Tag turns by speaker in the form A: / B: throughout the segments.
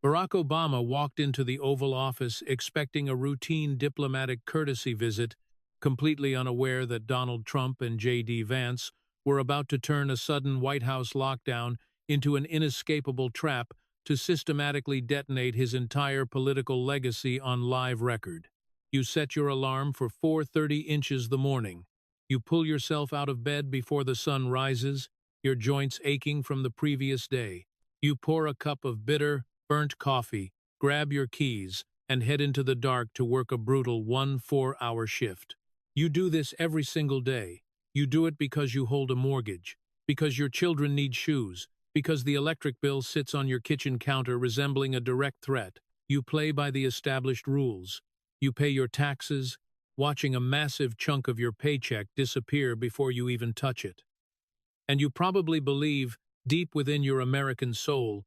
A: Barack Obama walked into the Oval Office expecting a routine diplomatic courtesy visit, completely unaware that Donald Trump and J.D. Vance were about to turn a sudden White House lockdown into an inescapable trap to systematically detonate his entire political legacy on live record. You set your alarm for 4:30 inches the morning. You pull yourself out of bed before the sun rises, your joints aching from the previous day. You pour a cup of bitter, burnt coffee, grab your keys, and head into the dark to work a brutal 4-hour shift. You do this every single day. You do it because you hold a mortgage, because your children need shoes, because the electric bill sits on your kitchen counter resembling a direct threat. You play by the established rules. You pay your taxes, watching a massive chunk of your paycheck disappear before you even touch it. And you probably believe, deep within your American soul,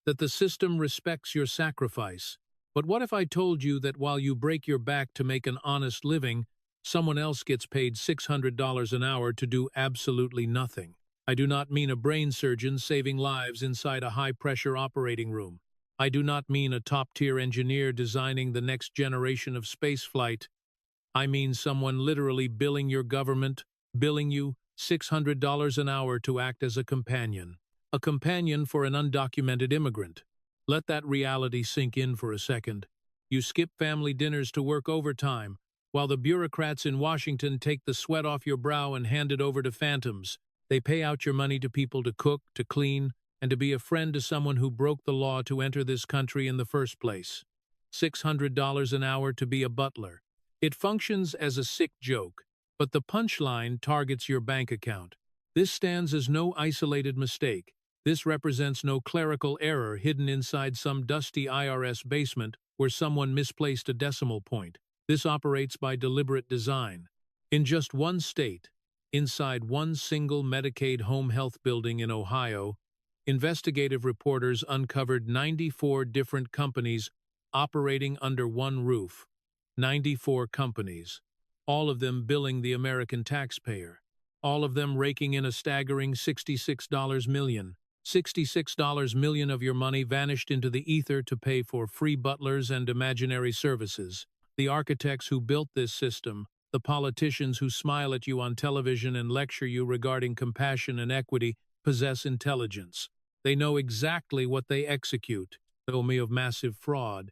A: that the system respects your sacrifice. But what if I told you that while you break your back to make an honest living, someone else gets paid $600 an hour to do absolutely nothing? I do not mean a brain surgeon saving lives inside a high-pressure operating room. I do not mean a top-tier engineer designing the next generation of spaceflight. I mean someone literally billing your government, billing you $600 an hour to act as a companion for an undocumented immigrant. Let that reality sink in for a second. You skip family dinners to work overtime, while the bureaucrats in Washington take the sweat off your brow and hand it over to phantoms. They pay out your money to people to cook, to clean, and to be a friend to someone who broke the law to enter this country in the first place. $600 an hour to be a butler. It functions as a sick joke, but the punchline targets your bank account. This stands as no isolated mistake. This represents no clerical error hidden inside some dusty IRS basement where someone misplaced a decimal point. This operates by deliberate design. In just one state, inside one single Medicaid home health building in Ohio, investigative reporters uncovered 94 different companies operating under one roof. 94 companies, all of them billing the American taxpayer, all of them raking in a staggering $66 million. $66 million of your money vanished into the ether to pay for free butlers and imaginary services. The architects who built this system, the politicians who smile at you on television and lecture you regarding compassion and equity, possess intelligence. They know exactly what they execute, though me of massive fraud,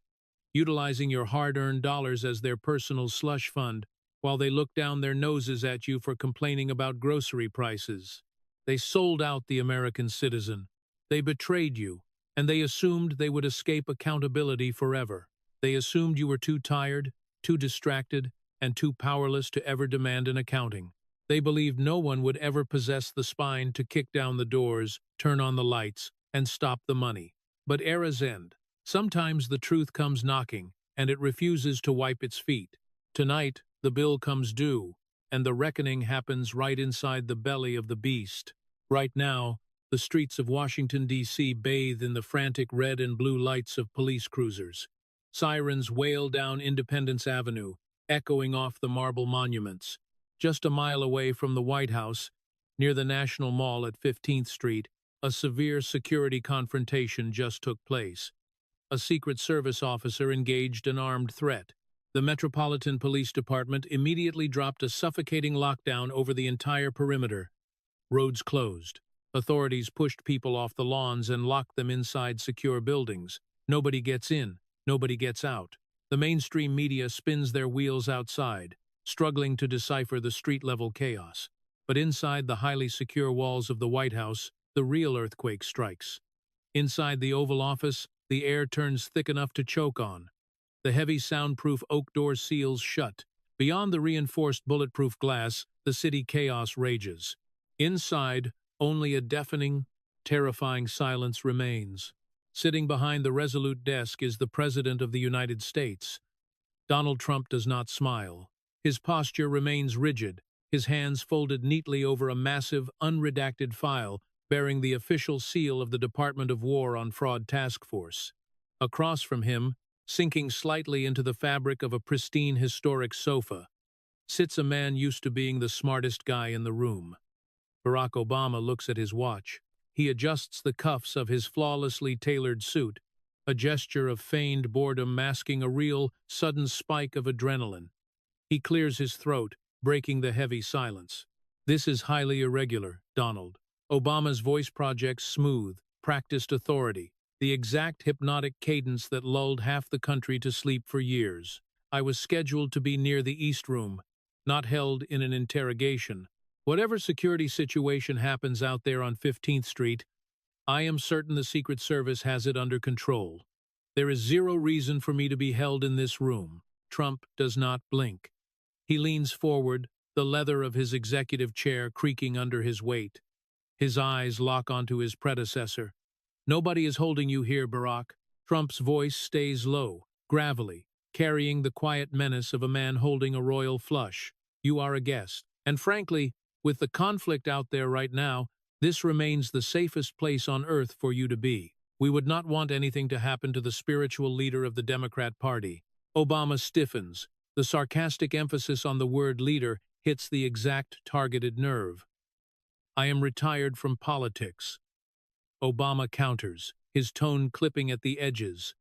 A: utilizing your hard-earned dollars as their personal slush fund, while they look down their noses at you for complaining about grocery prices. They sold out the American citizen. They betrayed you, and they assumed they would escape accountability forever. They assumed you were too tired, too distracted, and too powerless to ever demand an accounting. They believed no one would ever possess the spine to kick down the doors, turn on the lights, and stop the money. But eras end. Sometimes the truth comes knocking, and it refuses to wipe its feet. Tonight, the bill comes due, and the reckoning happens right inside the belly of the beast. Right now, the streets of Washington, D.C. bathe in the frantic red and blue lights of police cruisers. Sirens wail down Independence Avenue, echoing off the marble monuments. Just a mile away from the White House, near the National Mall at 15th Street, a severe security confrontation just took place. A Secret Service officer engaged an armed threat. The Metropolitan Police Department immediately dropped a suffocating lockdown over the entire perimeter. Roads closed. Authorities pushed people off the lawns and locked them inside secure buildings. Nobody gets in. Nobody gets out. The mainstream media spins their wheels outside, struggling to decipher the street-level chaos. But inside the highly secure walls of the White House, the real earthquake strikes. Inside the Oval Office, the air turns thick enough to choke on. The heavy soundproof oak door seals shut. Beyond the reinforced bulletproof glass, the city chaos rages. Inside, only a deafening, terrifying silence remains. Sitting behind the resolute desk is the President of the United States. Donald Trump does not smile. His posture remains rigid, his hands folded neatly over a massive, unredacted file bearing the official seal of the Department of War on Fraud Task Force. Across from him, sinking slightly into the fabric of a pristine historic sofa, sits a man used to being the smartest guy in the room. Barack Obama looks at his watch. He adjusts the cuffs of his flawlessly tailored suit, a gesture of feigned boredom masking a real, sudden spike of adrenaline. He clears his throat, breaking the heavy silence. "This is highly irregular, Donald." Obama's voice projects smooth, practiced authority, the exact hypnotic cadence that lulled half the country to sleep for years. "I was scheduled to be near the East Room, not held in an interrogation. Whatever security situation happens out there on 15th Street, I am certain the Secret Service has it under control. There is zero reason for me to be held in this room." Trump does not blink. He leans forward, the leather of his executive chair creaking under his weight. His eyes lock onto his predecessor. "Nobody is holding you here, Barack." Trump's voice stays low, gravelly, carrying the quiet menace of a man holding a royal flush. "You are a guest. And frankly, with the conflict out there right now, this remains the safest place on earth for you to be. We would not want anything to happen to the spiritual leader of the Democrat Party." Obama stiffens. The sarcastic emphasis on the word leader hits the exact targeted nerve. "I am retired from politics." Obama counters, his tone clipping at the edges.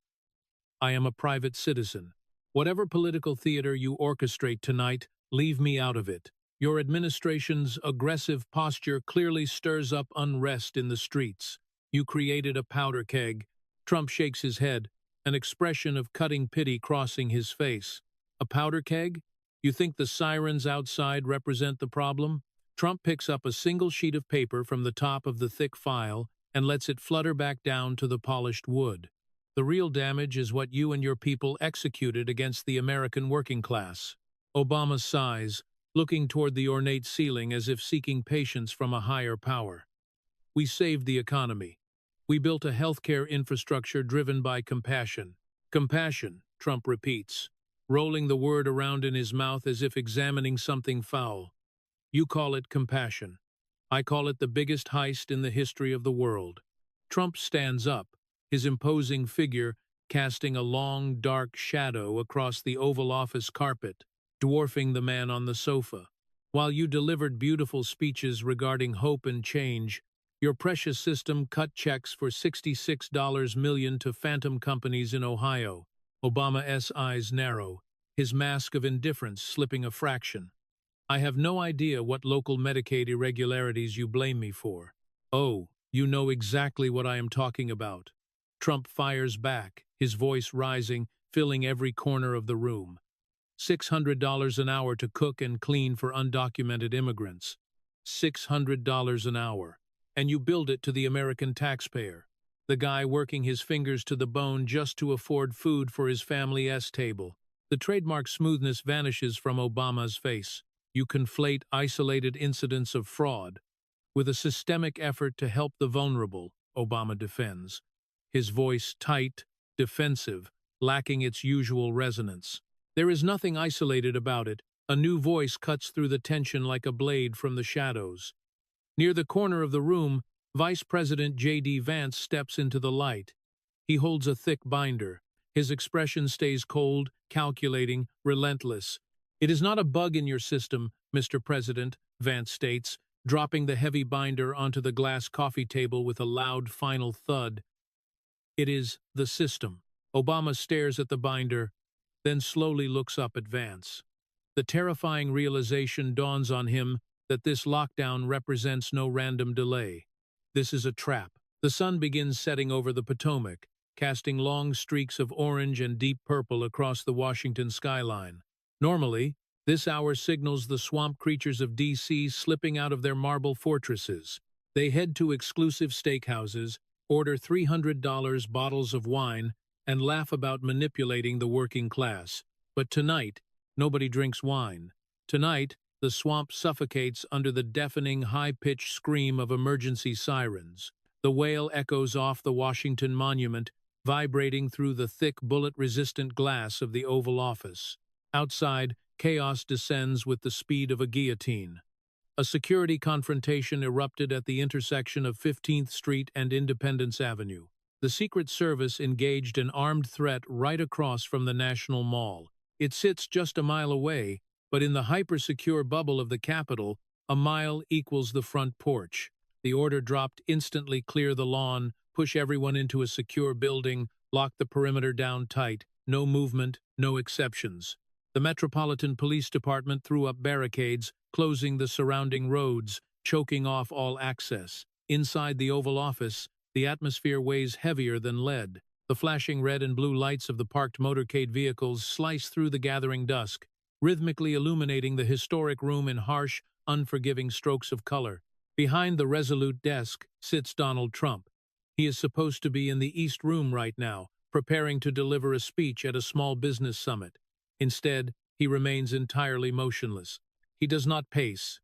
A: "I am a private citizen. Whatever political theater you orchestrate tonight, leave me out of it. Your administration's aggressive posture clearly stirs up unrest in the streets. You created a powder keg." Trump shakes his head, an expression of cutting pity crossing his face. "A powder keg? You think the sirens outside represent the problem?" Trump picks up a single sheet of paper from the top of the thick file and lets it flutter back down to the polished wood. "The real damage is what you and your people executed against the American working class." Obama sighs, looking toward the ornate ceiling as if seeking patience from a higher power. "We saved the economy. We built a healthcare infrastructure driven by compassion." "Compassion," Trump repeats, rolling the word around in his mouth as if examining something foul. "You call it compassion. I call it the biggest heist in the history of the world." Trump stands up, his imposing figure casting a long, dark shadow across the Oval Office carpet, dwarfing the man on the sofa. "While you delivered beautiful speeches regarding hope and change, your precious system cut checks for $66 million to phantom companies in Ohio." Obama's eyes narrow, his mask of indifference slipping a fraction. "I have no idea what local Medicaid irregularities you blame me for." "Oh, you know exactly what I am talking about." Trump fires back, his voice rising, filling every corner of the room. $600 an hour to cook and clean for undocumented immigrants. $600 an hour. And you billed it to the American taxpayer, the guy working his fingers to the bone just to afford food for his family's table. The trademark smoothness vanishes from Obama's face. "You conflate isolated incidents of fraud with a systemic effort to help the vulnerable," Obama defends, his voice tight, defensive, lacking its usual resonance. "There is nothing isolated about it." A new voice cuts through the tension like a blade from the shadows. Near the corner of the room, Vice President J.D. Vance steps into the light. He holds a thick binder. His expression stays cold, calculating, relentless. "It is not a bug in your system, Mr. President," Vance states, dropping the heavy binder onto the glass coffee table with a loud final thud. "It is the system." Obama stares at the binder, then slowly looks up at Vance. The terrifying realization dawns on him that this lockdown represents no random delay. This is a trap. The sun begins setting over the Potomac, casting long streaks of orange and deep purple across the Washington skyline. Normally, this hour signals the swamp creatures of D.C. slipping out of their marble fortresses. They head to exclusive steakhouses, order $300 bottles of wine, and laugh about manipulating the working class. But tonight, nobody drinks wine. Tonight, the swamp suffocates under the deafening, high-pitched scream of emergency sirens. The wail echoes off the Washington Monument, vibrating through the thick, bullet-resistant glass of the Oval Office. Outside, chaos descends with the speed of a guillotine. A security confrontation erupted at the intersection of 15th Street and Independence Avenue. The Secret Service engaged an armed threat right across from the National Mall. It sits just a mile away, but in the hyper-secure bubble of the Capitol, a mile equals the front porch. The order dropped instantly: clear the lawn, push everyone into a secure building, locked the perimeter down tight, no movement, no exceptions. The Metropolitan Police Department threw up barricades, closing the surrounding roads, choking off all access. Inside the Oval Office, the atmosphere weighs heavier than lead. The flashing red and blue lights of the parked motorcade vehicles slice through the gathering dusk, rhythmically illuminating the historic room in harsh, unforgiving strokes of color. Behind the resolute desk sits Donald Trump. He is supposed to be in the East Room right now, preparing to deliver a speech at a small business summit. Instead, he remains entirely motionless. He does not pace.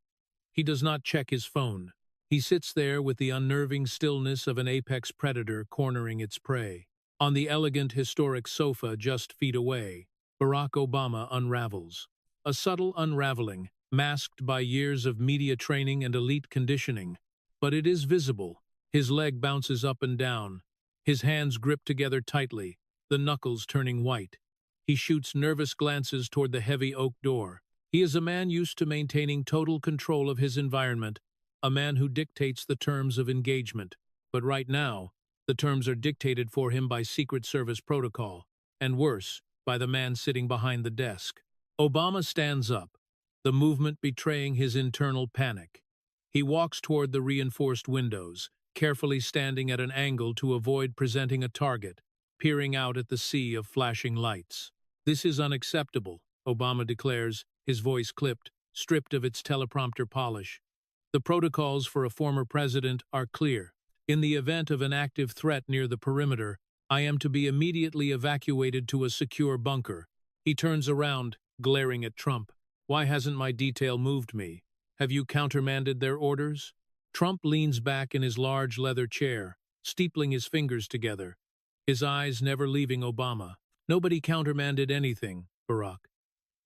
A: He does not check his phone. He sits there with the unnerving stillness of an apex predator cornering its prey. On the elegant, historic sofa just feet away, Barack Obama unravels. A subtle unraveling, masked by years of media training and elite conditioning. But it is visible. His leg bounces up and down, his hands grip together tightly, the knuckles turning white. He shoots nervous glances toward the heavy oak door. He is a man used to maintaining total control of his environment, a man who dictates the terms of engagement. But right now, the terms are dictated for him by Secret Service protocol, and worse, by the man sitting behind the desk. Obama stands up, the movement betraying his internal panic. He walks toward the reinforced windows, carefully standing at an angle to avoid presenting a target, peering out at the sea of flashing lights. "This is unacceptable," Obama declares, his voice clipped, stripped of its teleprompter polish. "The protocols for a former president are clear. In the event of an active threat near the perimeter, I am to be immediately evacuated to a secure bunker." He turns around, glaring at Trump. "Why hasn't my detail moved me? Have you countermanded their orders?" Trump leans back in his large leather chair, steepling his fingers together, his eyes never leaving Obama. "Nobody countermanded anything, Barack,"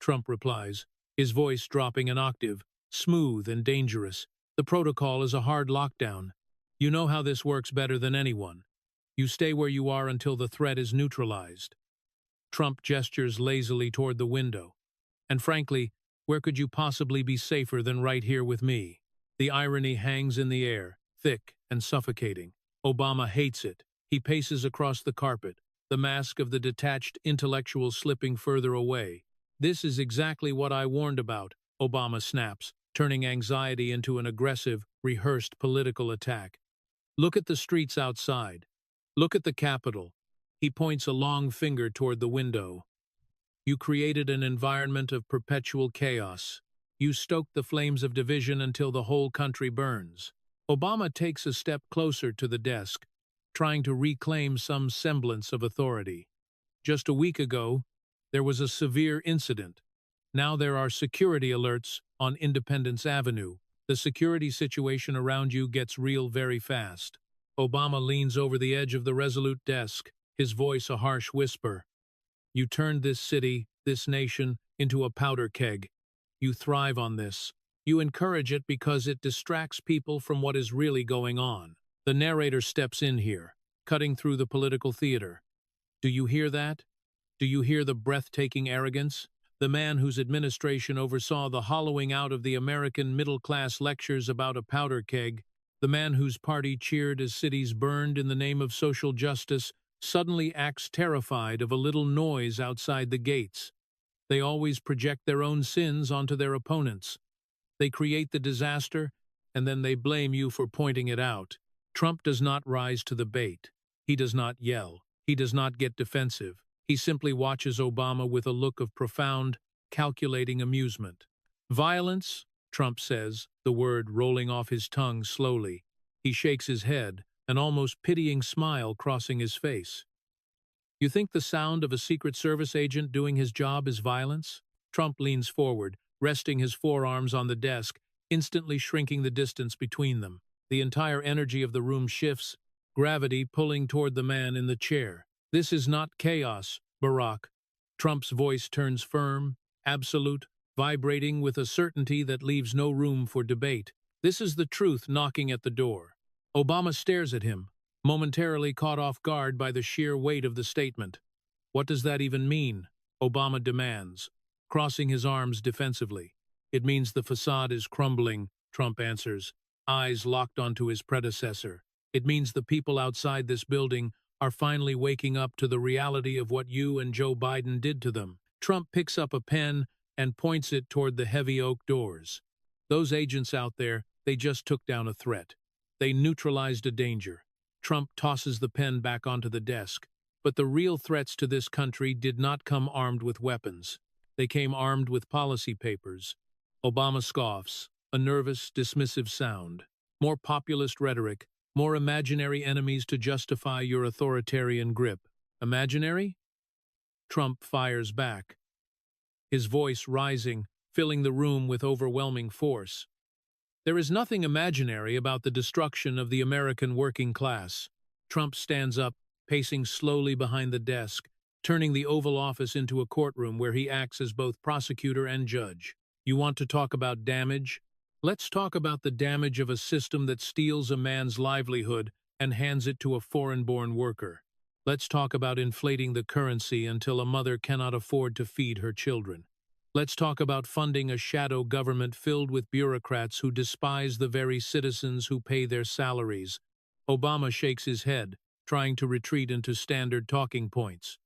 A: Trump replies, his voice dropping an octave, smooth and dangerous. "The protocol is a hard lockdown. You know how this works better than anyone. You stay where you are until the threat is neutralized." Trump gestures lazily toward the window. "And frankly, where could you possibly be safer than right here with me?" The irony hangs in the air, thick and suffocating. Obama hates it. He paces across the carpet, the mask of the detached intellectual slipping further away. "This is exactly what I warned about," Obama snaps, turning anxiety into an aggressive, rehearsed political attack. "Look at the streets outside. Look at the Capitol." He points a long finger toward the window. "You created an environment of perpetual chaos. You stoked the flames of division until the whole country burns." Obama takes a step closer to the desk, trying to reclaim some semblance of authority. "Just a week ago, there was a severe incident. Now there are security alerts on Independence Avenue. The security situation around you gets real very fast." Obama leans over the edge of the resolute desk, his voice a harsh whisper. "You turned this city, this nation, into a powder keg. You thrive on this. You encourage it because it distracts people from what is really going on." The narrator steps in here, cutting through the political theater. "Do you hear that? Do you hear the breathtaking arrogance? The man whose administration oversaw the hollowing out of the American middle-class lectures about a powder keg, the man whose party cheered as cities burned in the name of social justice, suddenly acts terrified of a little noise outside the gates. They always project their own sins onto their opponents. They create the disaster, and then they blame you for pointing it out." Trump does not rise to the bait. He does not yell. He does not get defensive. He simply watches Obama with a look of profound, calculating amusement. "Violence," Trump says, the word rolling off his tongue slowly. He shakes his head, an almost pitying smile crossing his face. "You think the sound of a Secret Service agent doing his job is violence?" Trump leans forward, resting his forearms on the desk, instantly shrinking the distance between them. The entire energy of the room shifts, gravity pulling toward the man in the chair. "This is not chaos, Barack." Trump's voice turns firm, absolute, vibrating with a certainty that leaves no room for debate. "This is the truth knocking at the door." Obama stares at him, momentarily caught off guard by the sheer weight of the statement. "What does that even mean?" Obama demands, crossing his arms defensively. "It means the facade is crumbling," Trump answers, eyes locked onto his predecessor. "It means the people outside this building are finally waking up to the reality of what you and Joe Biden did to them. Trump picks up a pen and points it toward the heavy oak doors. Those agents out there, they just took down a threat. They neutralized a danger. Trump tosses the pen back onto the desk. But the real threats to this country did not come armed with weapons. They came armed with policy papers. Obama scoffs, a nervous, dismissive sound. More populist rhetoric, more imaginary enemies to justify your authoritarian grip. Imaginary? Trump fires back, his voice rising, filling the room with overwhelming force. There is nothing imaginary about the destruction of the American working class. Trump stands up, pacing slowly behind the desk, turning the Oval Office into a courtroom where he acts as both prosecutor and judge. You want to talk about damage? Let's talk about the damage of a system that steals a man's livelihood and hands it to a foreign-born worker. Let's talk about inflating the currency until a mother cannot afford to feed her children. Let's talk about funding a shadow government filled with bureaucrats who despise the very citizens who pay their salaries. Obama shakes his head, trying to retreat into standard talking points.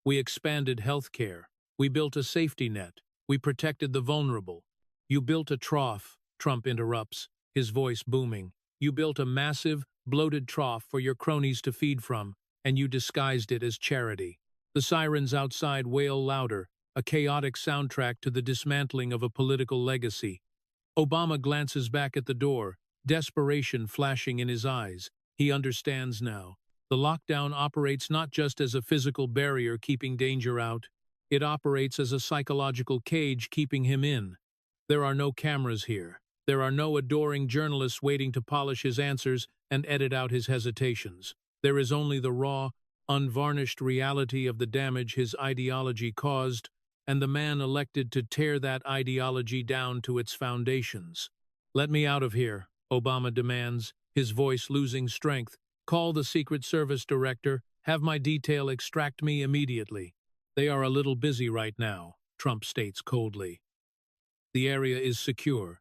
A: We expanded health care. We built a safety net. We protected the vulnerable. You built a trough, Trump interrupts, his voice booming. You built a massive, bloated trough for your cronies to feed from, and you disguised it as charity. The sirens outside wail louder, a chaotic soundtrack to the dismantling of a political legacy. Obama glances back at the door, desperation flashing in his eyes. He understands now. The lockdown operates not just as a physical barrier keeping danger out. It operates as a psychological cage keeping him in. There are no cameras here. There are no adoring journalists waiting to polish his answers and edit out his hesitations. There is only the raw, unvarnished reality of the damage his ideology caused, and the man elected to tear that ideology down to its foundations. Let me out of here, Obama demands, his voice losing strength. Call the Secret Service director, have my detail extract me immediately. They are a little busy right now, Trump states coldly. The area is secure.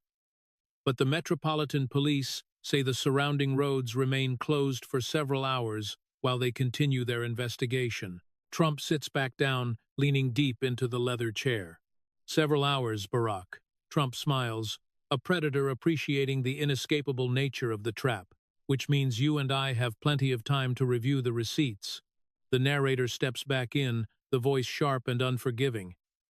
A: But the Metropolitan Police say the surrounding roads remain closed for several hours while they continue their investigation. Trump sits back down, leaning deep into the leather chair. Several hours, Barack. Trump smiles, a predator appreciating the inescapable nature of the trap, which means you and I have plenty of time to review the receipts. The narrator steps back in, the voice sharp and unforgiving.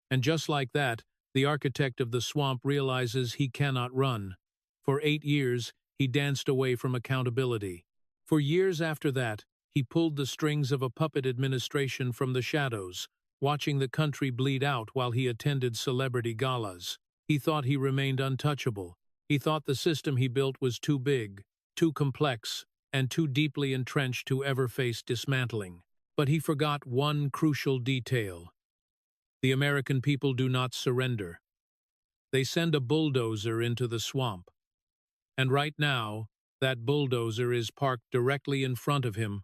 A: And just like that, the architect of the swamp realizes he cannot run. For 8 years, he danced away from accountability. For years after that, he pulled the strings of a puppet administration from the shadows, watching the country bleed out while he attended celebrity galas. He thought he remained untouchable. He thought the system he built was too big, too complex, and too deeply entrenched to ever face dismantling. But he forgot one crucial detail. The American people do not surrender. They send a bulldozer into the swamp. And right now, that bulldozer is parked directly in front of him,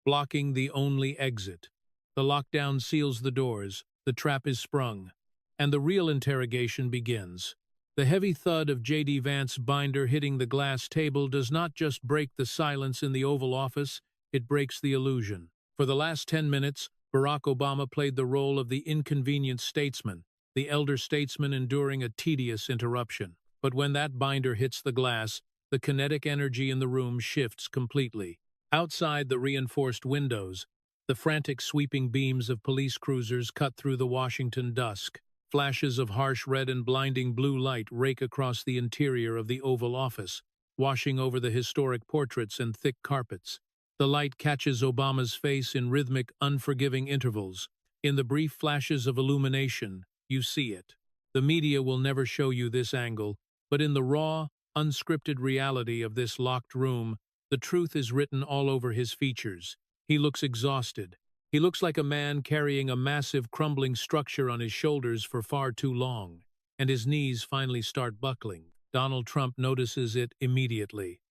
A: blocking the only exit. The lockdown seals the doors, the trap is sprung, and the real interrogation begins. The heavy thud of J.D. Vance's binder hitting the glass table does not just break the silence in the Oval Office, it breaks the illusion. For the last 10 minutes, Barack Obama played the role of the inconvenient statesman, the elder statesman enduring a tedious interruption. But when that binder hits the glass, the kinetic energy in the room shifts completely. Outside the reinforced windows, the frantic sweeping beams of police cruisers cut through the Washington dusk. Flashes of harsh red and blinding blue light rake across the interior of the Oval Office, washing over the historic portraits and thick carpets. The light catches Obama's face in rhythmic, unforgiving intervals. In the brief flashes of illumination, you see it. The media will never show you this angle, but in the raw, unscripted reality of this locked room, the truth is written all over his features. He looks exhausted. He looks like a man carrying a massive, crumbling structure on his shoulders for far too long, and his knees finally start buckling. Donald Trump notices it immediately.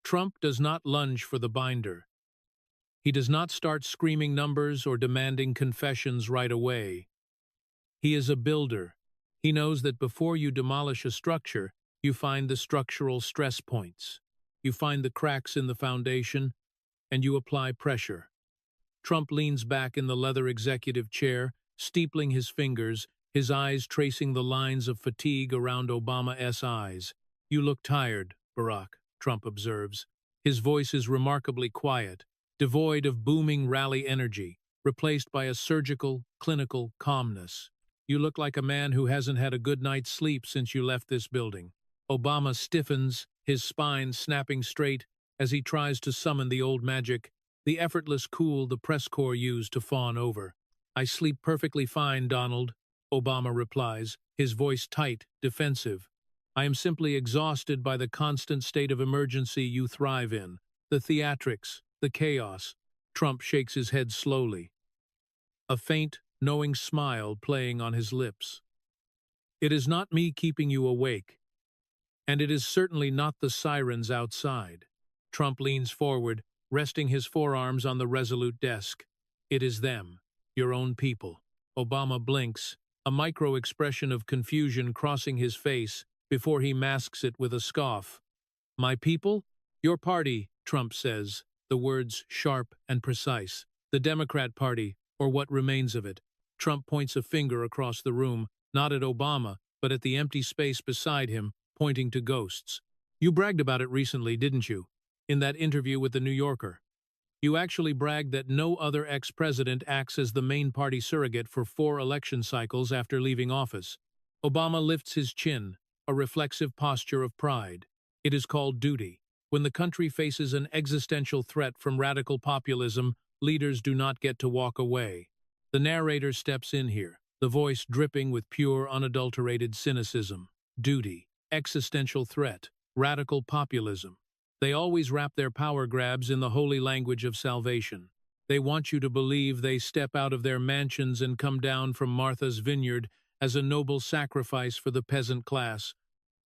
A: Trump does not lunge for the binder. He does not start screaming numbers or demanding confessions right away. He is a builder. He knows that before you demolish a structure, you find the structural stress points. You find the cracks in the foundation, and you apply pressure. Trump leans back in the leather executive chair, steepling his fingers, his eyes tracing the lines of fatigue around Obama's eyes. "You look tired, Barack," Trump observes. His voice is remarkably quiet, devoid of booming rally energy, replaced by a surgical, clinical calmness. "You look like a man who hasn't had a good night's sleep since you left this building." Obama stiffens, his spine snapping straight as he tries to summon the old magic, the effortless cool the press corps used to fawn over. "I sleep perfectly fine, Donald," Obama replies, his voice tight, defensive. "I am simply exhausted by the constant state of emergency you thrive in, the theatrics, the chaos." Trump shakes his head slowly, a faint, knowing smile playing on his lips. "It is not me keeping you awake, and it is certainly not the sirens outside." Trump leans forward, resting his forearms on the resolute desk. "It is them, your own people." Obama blinks, a micro-expression of confusion crossing his face before he masks it with a scoff. "My people? Your party," Trump says, the words sharp and precise. "The Democrat Party, or what remains of it." Trump points a finger across the room, not at Obama, but at the empty space beside him, pointing to ghosts. "You bragged about it recently, didn't you? In that interview with the New Yorker. You actually bragged that no other ex-president acts as the main party surrogate for 4 election cycles after leaving office." Obama lifts his chin, a reflexive posture of pride. "It is called duty. When the country faces an existential threat from radical populism, leaders do not get to walk away." The narrator steps in here, the voice dripping with pure, unadulterated cynicism. Duty, existential threat, radical populism. They always wrap their power grabs in the holy language of salvation. They want you to believe they step out of their mansions and come down from Martha's Vineyard as a noble sacrifice for the peasant class.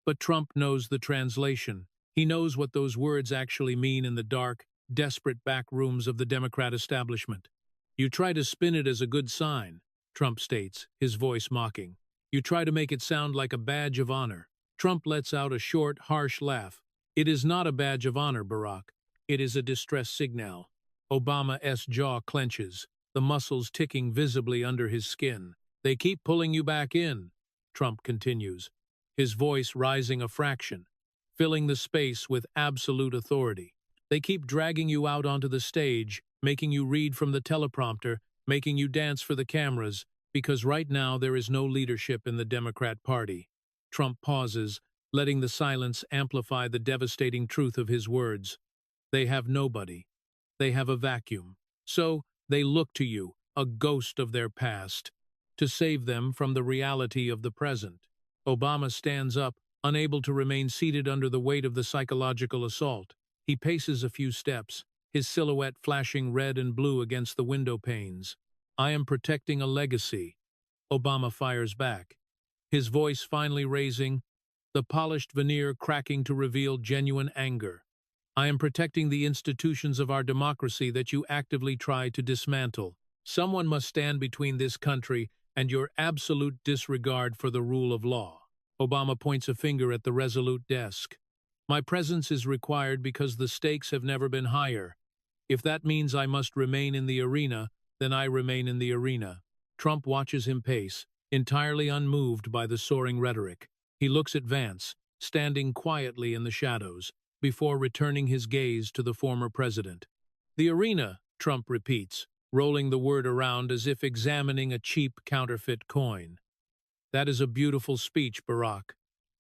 A: But Trump knows the translation. He knows what those words actually mean in the dark, desperate back rooms of the Democrat establishment. "You try to spin it as a good sign," Trump states, his voice mocking. "You try to make it sound like a badge of honor." Trump lets out a short, harsh laugh. "It is not a badge of honor, Barack. It is a distress signal." Obama's jaw clenches, the muscles ticking visibly under his skin. "They keep pulling you back in," Trump continues, his voice rising a fraction, filling the space with absolute authority. "They keep dragging you out onto the stage, making you read from the teleprompter, making you dance for the cameras, because right now there is no leadership in the Democrat Party." Trump pauses, letting the silence amplify the devastating truth of his words. "They have nobody. They have a vacuum. So they look to you, a ghost of their past, to save them from the reality of the present." Obama stands up, unable to remain seated under the weight of the psychological assault. He paces a few steps, his silhouette flashing red and blue against the window panes. "I am protecting a legacy." Obama fires back, his voice finally raising, the polished veneer cracking to reveal genuine anger. "I am protecting the institutions of our democracy that you actively try to dismantle. Someone must stand between this country and your absolute disregard for the rule of law." Obama points a finger at the resolute desk. "My presence is required because the stakes have never been higher. If that means I must remain in the arena, then I remain in the arena." Trump watches him pace, entirely unmoved by the soaring rhetoric. He looks at Vance, standing quietly in the shadows, before returning his gaze to the former president. "The arena," Trump repeats, rolling the word around as if examining a cheap counterfeit coin. "That is a beautiful speech, Barack.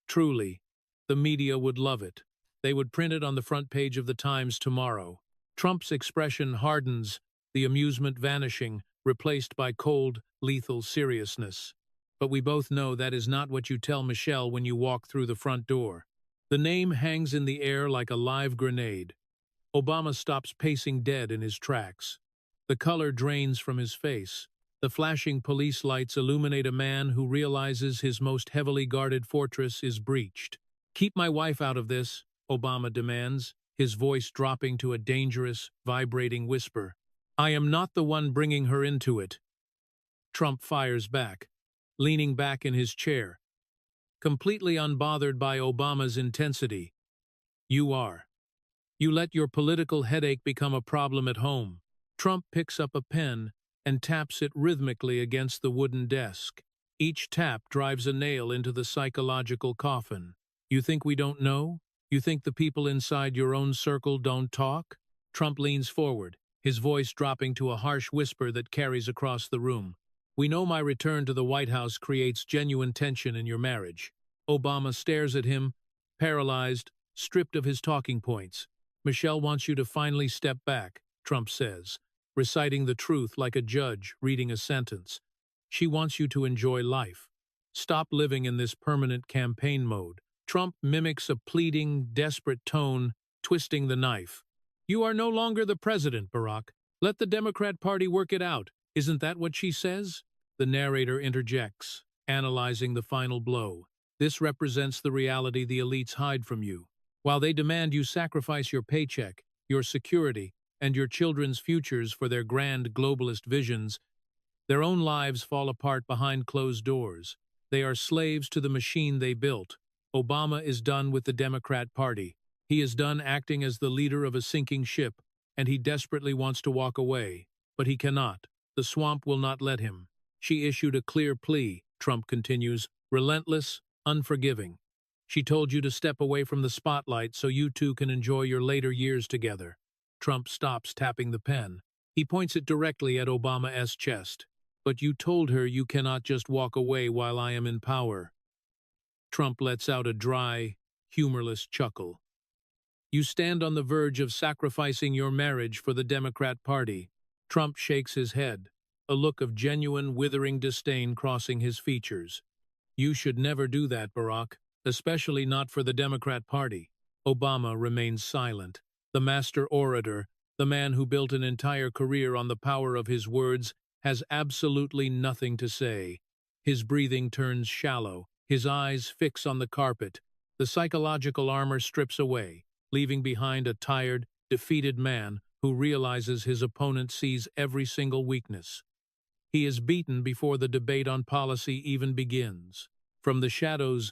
A: Truly, the media would love it. They would print it on the front page of the Times tomorrow." Trump's expression hardens, the amusement vanishing, replaced by cold, lethal seriousness. "But we both know that is not what you tell Michelle when you walk through the front door." The name hangs in the air like a live grenade. Obama stops pacing dead in his tracks. The color drains from his face. The flashing police lights illuminate a man who realizes his most heavily guarded fortress is breached. "Keep my wife out of this," Obama demands, his voice dropping to a dangerous, vibrating whisper. "I am not the one bringing her into it." Trump fires back, leaning back in his chair, completely unbothered by Obama's intensity. "You are. You let your political headache become a problem at home. Trump picks up a pen and taps it rhythmically against the wooden desk. Each tap drives a nail into the psychological coffin. You think we don't know? You think the people inside your own circle don't talk? Trump leans forward, his voice dropping to a harsh whisper that carries across the room. We know my return to the White House creates genuine tension in your marriage. Obama stares at him, paralyzed, stripped of his talking points. Michelle wants you to finally step back, Trump says, reciting the truth like a judge reading a sentence. She wants you to enjoy life. Stop living in this permanent campaign mode. Trump mimics a pleading, desperate tone, twisting the knife. You are no longer the president, Barack. Let the Democrat Party work it out. Isn't that what she says? The narrator interjects, analyzing the final blow. This represents the reality the elites hide from you. While they demand you sacrifice your paycheck, your security, and your children's futures for their grand globalist visions, their own lives fall apart behind closed doors. They are slaves to the machine they built. Obama is done with the Democrat Party. He is done acting as the leader of a sinking ship, and he desperately wants to walk away. But he cannot. The swamp will not let him. She issued a clear plea, Trump continues, relentless, unforgiving. She told you to step away from the spotlight so you two can enjoy your later years together. Trump stops tapping the pen. He points it directly at Obama's chest. But you told her you cannot just walk away while I am in power. Trump lets out a dry, humorless chuckle. You stand on the verge of sacrificing your marriage for the Democrat Party. Trump shakes his head, a look of genuine, withering disdain crossing his features. You should never do that, Barack, especially not for the Democrat Party. Obama remains silent. The master orator, the man who built an entire career on the power of his words, has absolutely nothing to say. His breathing turns shallow, his eyes fix on the carpet. The psychological armor strips away, leaving behind a tired, defeated man who realizes his opponent sees every single weakness. He is beaten before the debate on policy even begins. From the shadows,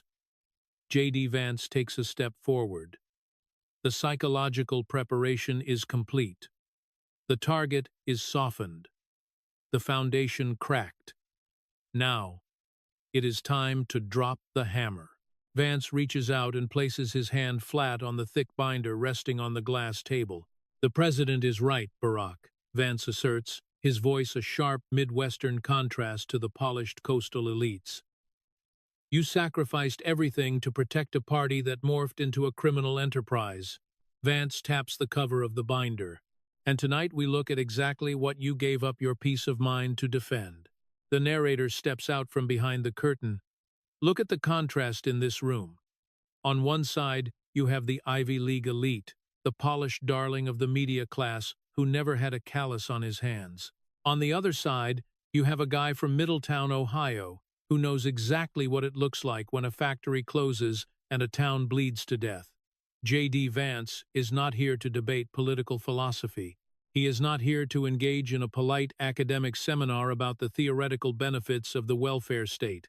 A: J.D. Vance takes a step forward. The psychological preparation is complete. The target is softened. The foundation cracked. Now, it is time to drop the hammer. Vance reaches out and places his hand flat on the thick binder resting on the glass table. The president is right, Barack, Vance asserts, his voice a sharp Midwestern contrast to the polished coastal elites. You sacrificed everything to protect a party that morphed into a criminal enterprise. Vance taps the cover of the binder. And tonight we look at exactly what you gave up your peace of mind to defend. The narrator steps out from behind the curtain. Look at the contrast in this room. On one side, you have the Ivy League elite, the polished darling of the media class who never had a callus on his hands. On the other side, you have a guy from Middletown, Ohio, who knows exactly what it looks like when a factory closes and a town bleeds to death. J.D. Vance is not here to debate political philosophy. He is not here to engage in a polite academic seminar about the theoretical benefits of the welfare state.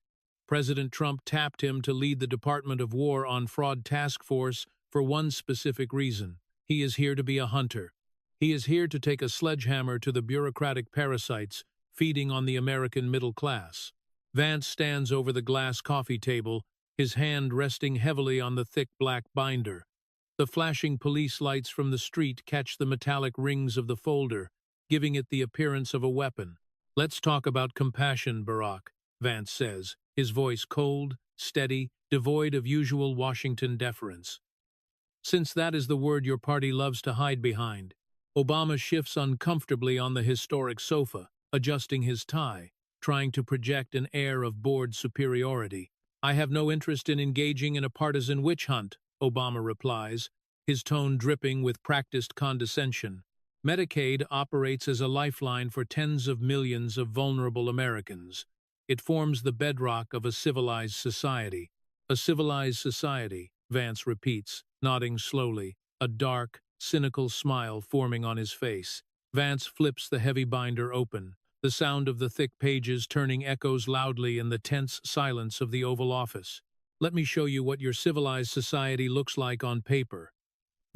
A: President Trump tapped him to lead the Department of War on Fraud Task Force for one specific reason. He is here to be a hunter. He is here to take a sledgehammer to the bureaucratic parasites feeding on the American middle class. Vance stands over the glass coffee table, his hand resting heavily on the thick black binder. The flashing police lights from the street catch the metallic rings of the folder, giving it the appearance of a weapon. Let's talk about compassion, Barack, Vance says, his voice cold, steady, devoid of usual Washington deference. Since that is the word your party loves to hide behind. Obama shifts uncomfortably on the historic sofa, adjusting his tie, trying to project an air of bored superiority. I have no interest in engaging in a partisan witch hunt, Obama replies, his tone dripping with practiced condescension. Medicaid operates as a lifeline for tens of millions of vulnerable Americans. It forms the bedrock of a civilized society. A civilized society, Vance repeats, nodding slowly, a dark, cynical smile forming on his face. Vance flips the heavy binder open, the sound of the thick pages turning echoes loudly in the tense silence of the Oval Office. Let me show you what your civilized society looks like on paper.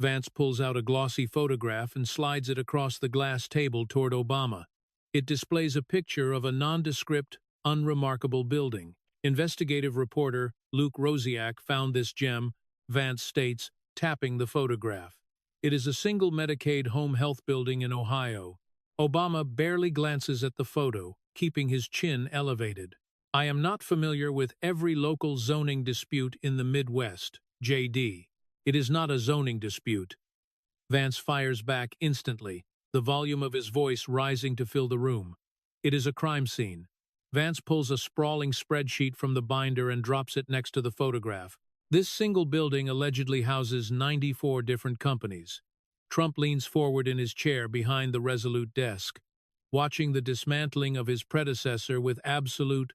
A: Vance pulls out a glossy photograph and slides it across the glass table toward Obama. It displays a picture of a nondescript, unremarkable building. Investigative reporter Luke Rosiak found this gem, Vance states, tapping the photograph. It is a single Medicaid home health building in Ohio. Obama barely glances at the photo, keeping his chin elevated. I am not familiar with every local zoning dispute in the Midwest, JD. It is not a zoning dispute. Vance fires back instantly, the volume of his voice rising to fill the room. It is a crime scene. Vance pulls a sprawling spreadsheet from the binder and drops it next to the photograph. This single building allegedly houses 94 different companies. Trump leans forward in his chair behind the resolute desk, watching the dismantling of his predecessor with absolute,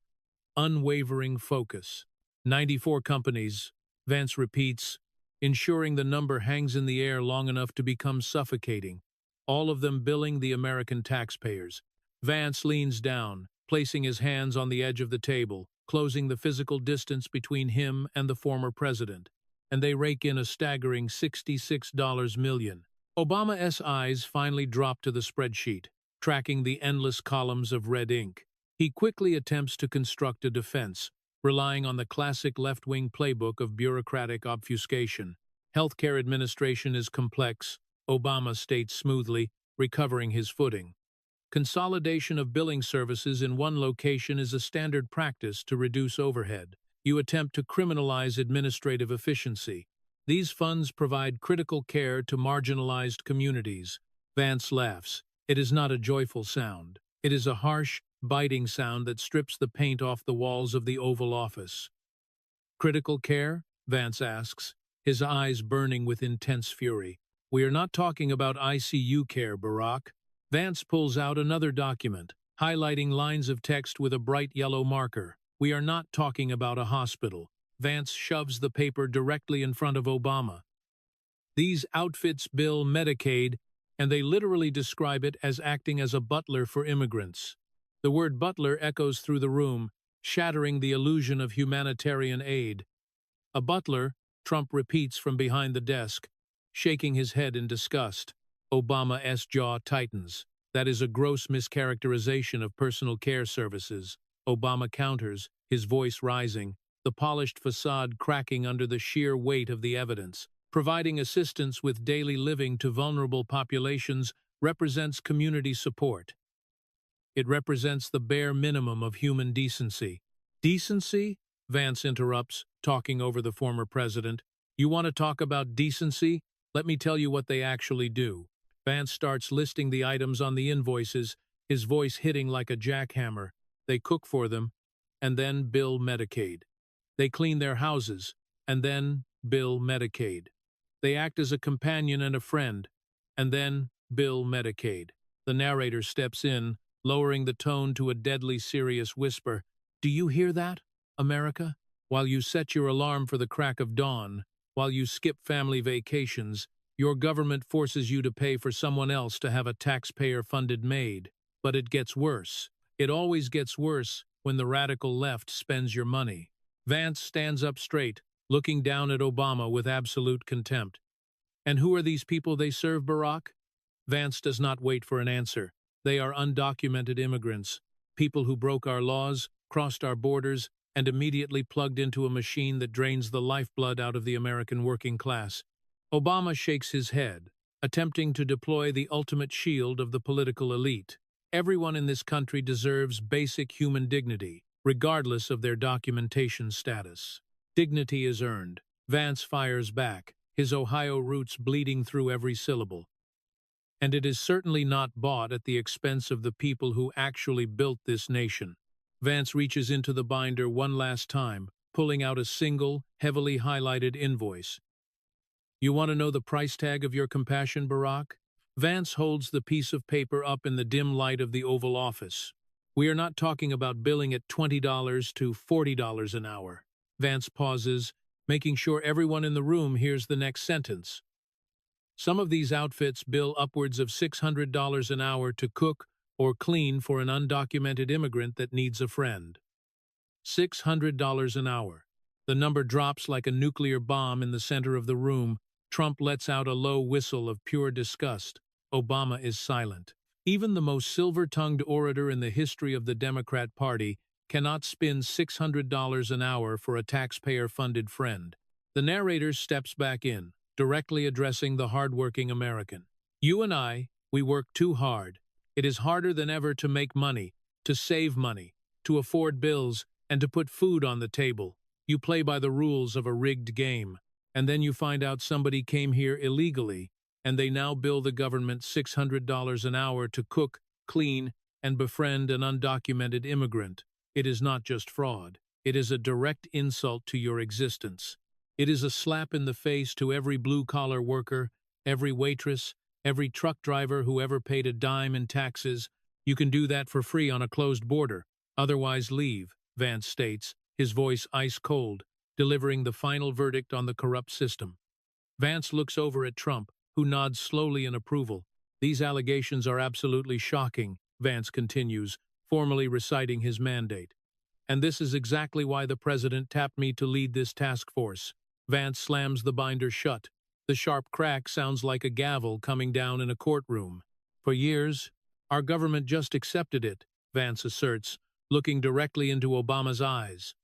A: unwavering focus. 94 companies, Vance repeats, ensuring the number hangs in the air long enough to become suffocating, all of them billing the American taxpayers. Vance leans down, placing his hands on the edge of the table, closing the physical distance between him and the former president, and they rake in a staggering $66 million. Obama's eyes finally drop to the spreadsheet, tracking the endless columns of red ink. He quickly attempts to construct a defense, relying on the classic left-wing playbook of bureaucratic obfuscation. Healthcare administration is complex, Obama states smoothly, recovering his footing. Consolidation of billing services in one location is a standard practice to reduce overhead. You attempt to criminalize administrative efficiency. These funds provide critical care to marginalized communities. Vance laughs. It is not a joyful sound. It is a harsh, biting sound that strips the paint off the walls of the Oval Office. Critical care? Vance asks, his eyes burning with intense fury. We are not talking about ICU care, Barack. Vance pulls out another document, highlighting lines of text with a bright yellow marker. We are not talking about a hospital. Vance shoves the paper directly in front of Obama. These outfits bill Medicaid, and they literally describe it as acting as a butler for immigrants. The word butler echoes through the room, shattering the illusion of humanitarian aid. A butler, Trump repeats from behind the desk, shaking his head in disgust. Obama's jaw tightens. That is a gross mischaracterization of personal care services. Obama counters, his voice rising, the polished facade cracking under the sheer weight of the evidence. Providing assistance with daily living to vulnerable populations represents community support. It represents the bare minimum of human decency. Decency? Vance interrupts, talking over the former president. You want to talk about decency? Let me tell you what they actually do. Vance starts listing the items on the invoices, his voice hitting like a jackhammer. They cook for them, and then bill Medicaid. They clean their houses, and then bill Medicaid. They act as a companion and a friend, and then bill Medicaid. The narrator steps in, lowering the tone to a deadly serious whisper. Do you hear that, America? While you set your alarm for the crack of dawn, while you skip family vacations, your government forces you to pay for someone else to have a taxpayer-funded maid. But it gets worse. It always gets worse when the radical left spends your money. Vance stands up straight, looking down at Obama with absolute contempt. And who are these people they serve, Barack? Vance does not wait for an answer. They are undocumented immigrants, people who broke our laws, crossed our borders, and immediately plugged into a machine that drains the lifeblood out of the American working class. Obama shakes his head, attempting to deploy the ultimate shield of the political elite. Everyone in this country deserves basic human dignity, regardless of their documentation status. Dignity is earned. Vance fires back, his Ohio roots bleeding through every syllable. And it is certainly not bought at the expense of the people who actually built this nation. Vance reaches into the binder one last time, pulling out a single, heavily highlighted invoice. You want to know the price tag of your compassion, Barack? Vance holds the piece of paper up in the dim light of the Oval Office. We are not talking about billing at $20 to $40 an hour. Vance pauses, making sure everyone in the room hears the next sentence. Some of these outfits bill upwards of $600 an hour to cook or clean for an undocumented immigrant that needs a friend. $600 an hour. The number drops like a nuclear bomb in the center of the room, Trump lets out a low whistle of pure disgust. Obama is silent. Even the most silver-tongued orator in the history of the Democrat Party cannot spin $600 an hour for a taxpayer-funded friend. The narrator steps back in, directly addressing the hardworking American. You and I, we work too hard. It is harder than ever to make money, to save money, to afford bills, and to put food on the table. You play by the rules of a rigged game. And then you find out somebody came here illegally, and they now bill the government $600 an hour to cook, clean, and befriend an undocumented immigrant. It is not just fraud. It is a direct insult to your existence. It is a slap in the face to every blue-collar worker, every waitress, every truck driver who ever paid a dime in taxes. You can do that for free on a closed border. Otherwise leave, Vance states, his voice ice-cold, delivering the final verdict on the corrupt system. Vance looks over at Trump, who nods slowly in approval. These allegations are absolutely shocking, Vance continues, formally reciting his mandate. And this is exactly why the president tapped me to lead this task force. Vance slams the binder shut. The sharp crack sounds like a gavel coming down in a courtroom. For years, our government just accepted it, Vance asserts, looking directly into Obama's eyes.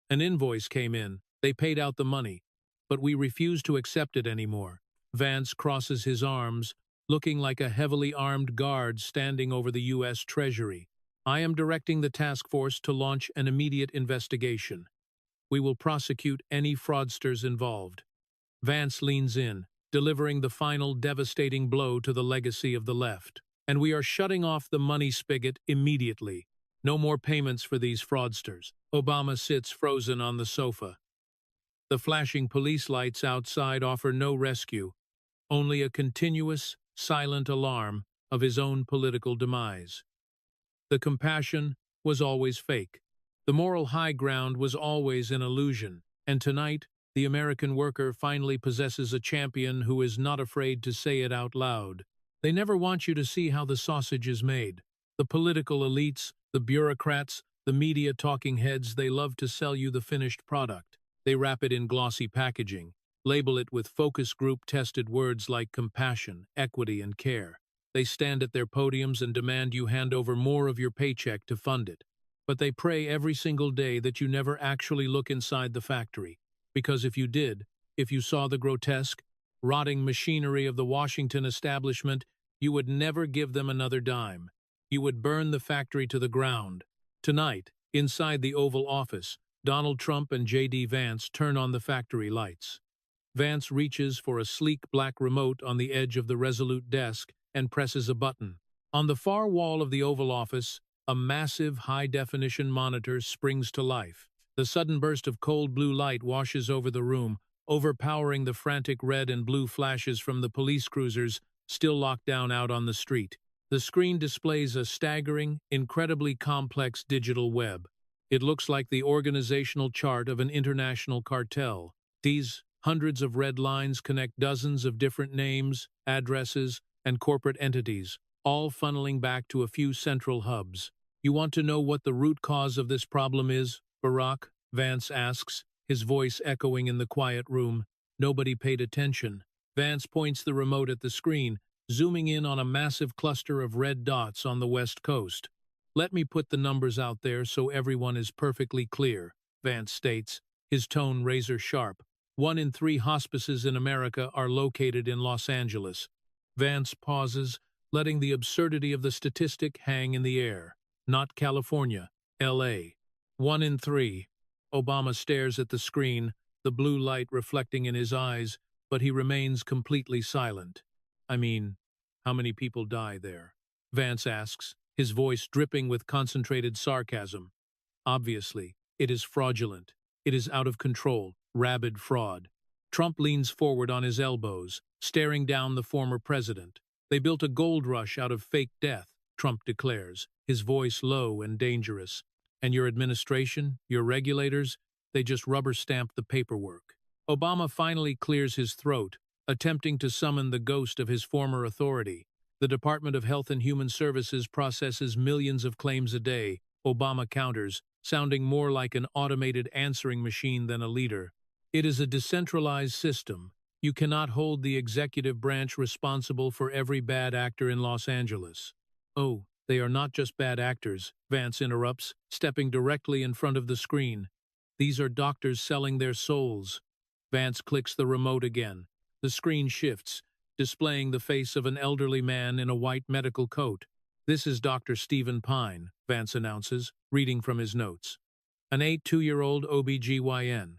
A: An invoice came in. They paid out the money, but we refuse to accept it anymore. Vance crosses his arms, looking like a heavily armed guard standing over the U.S. Treasury. I am directing the task force to launch an immediate investigation. We will prosecute any fraudsters involved. Vance leans in, delivering the final devastating blow to the legacy of the left. And we are shutting off the money spigot immediately. No more payments for these fraudsters. Obama sits frozen on the sofa. The flashing police lights outside offer no rescue, only a continuous, silent alarm of his own political demise. The compassion was always fake. The moral high ground was always an illusion. And tonight, the American worker finally possesses a champion who is not afraid to say it out loud. They never want you to see how the sausage is made. The political elites, the bureaucrats, the media talking heads, they love to sell you the finished product. They wrap it in glossy packaging, label it with focus group-tested words like compassion, equity, and care. They stand at their podiums and demand you hand over more of your paycheck to fund it. But they pray every single day that you never actually look inside the factory. Because if you did, if you saw the grotesque, rotting machinery of the Washington establishment, you would never give them another dime. You would burn the factory to the ground. Tonight, inside the Oval Office, Donald Trump and J.D. Vance turn on the factory lights. Vance reaches for a sleek black remote on the edge of the resolute desk and presses a button. On the far wall of the Oval Office, a massive high-definition monitor springs to life. The sudden burst of cold blue light washes over the room, overpowering the frantic red and blue flashes from the police cruisers still locked down out on the street. The screen displays a staggering, incredibly complex digital web. It looks like the organizational chart of an international cartel. These hundreds of red lines connect dozens of different names, addresses, and corporate entities, all funneling back to a few central hubs. You want to know what the root cause of this problem is, Barack? Vance asks, his voice echoing in the quiet room. Nobody paid attention. Vance points the remote at the screen, zooming in on a massive cluster of red dots on the West Coast. Let me put the numbers out there so everyone is perfectly clear, Vance states, his tone razor-sharp. 1 in 3 hospices in America are located in Los Angeles. Vance pauses, letting the absurdity of the statistic hang in the air. Not California, L.A. 1 in 3. Obama stares at the screen, the blue light reflecting in his eyes, but he remains completely silent. I mean, how many people die there? Vance asks, his voice dripping with concentrated sarcasm. Obviously, it is fraudulent. It is out of control, rabid fraud. Trump leans forward on his elbows, staring down the former president. They built a gold rush out of fake death, Trump declares, his voice low and dangerous. And your administration, your regulators, they just rubber-stamped the paperwork. Obama finally clears his throat, attempting to summon the ghost of his former authority. The Department of Health and Human Services processes millions of claims a day, Obama counters, sounding more like an automated answering machine than a leader. It is a decentralized system, You cannot hold the executive branch responsible for every bad actor in Los Angeles. Oh, they are not just bad actors, Vance interrupts, stepping directly in front of the screen. These are doctors selling their souls. Vance clicks the remote again. The screen shifts, displaying the face of an elderly man in a white medical coat. This is Dr. Stephen Pine, Vance announces, reading from his notes. An 82-year-old OBGYN.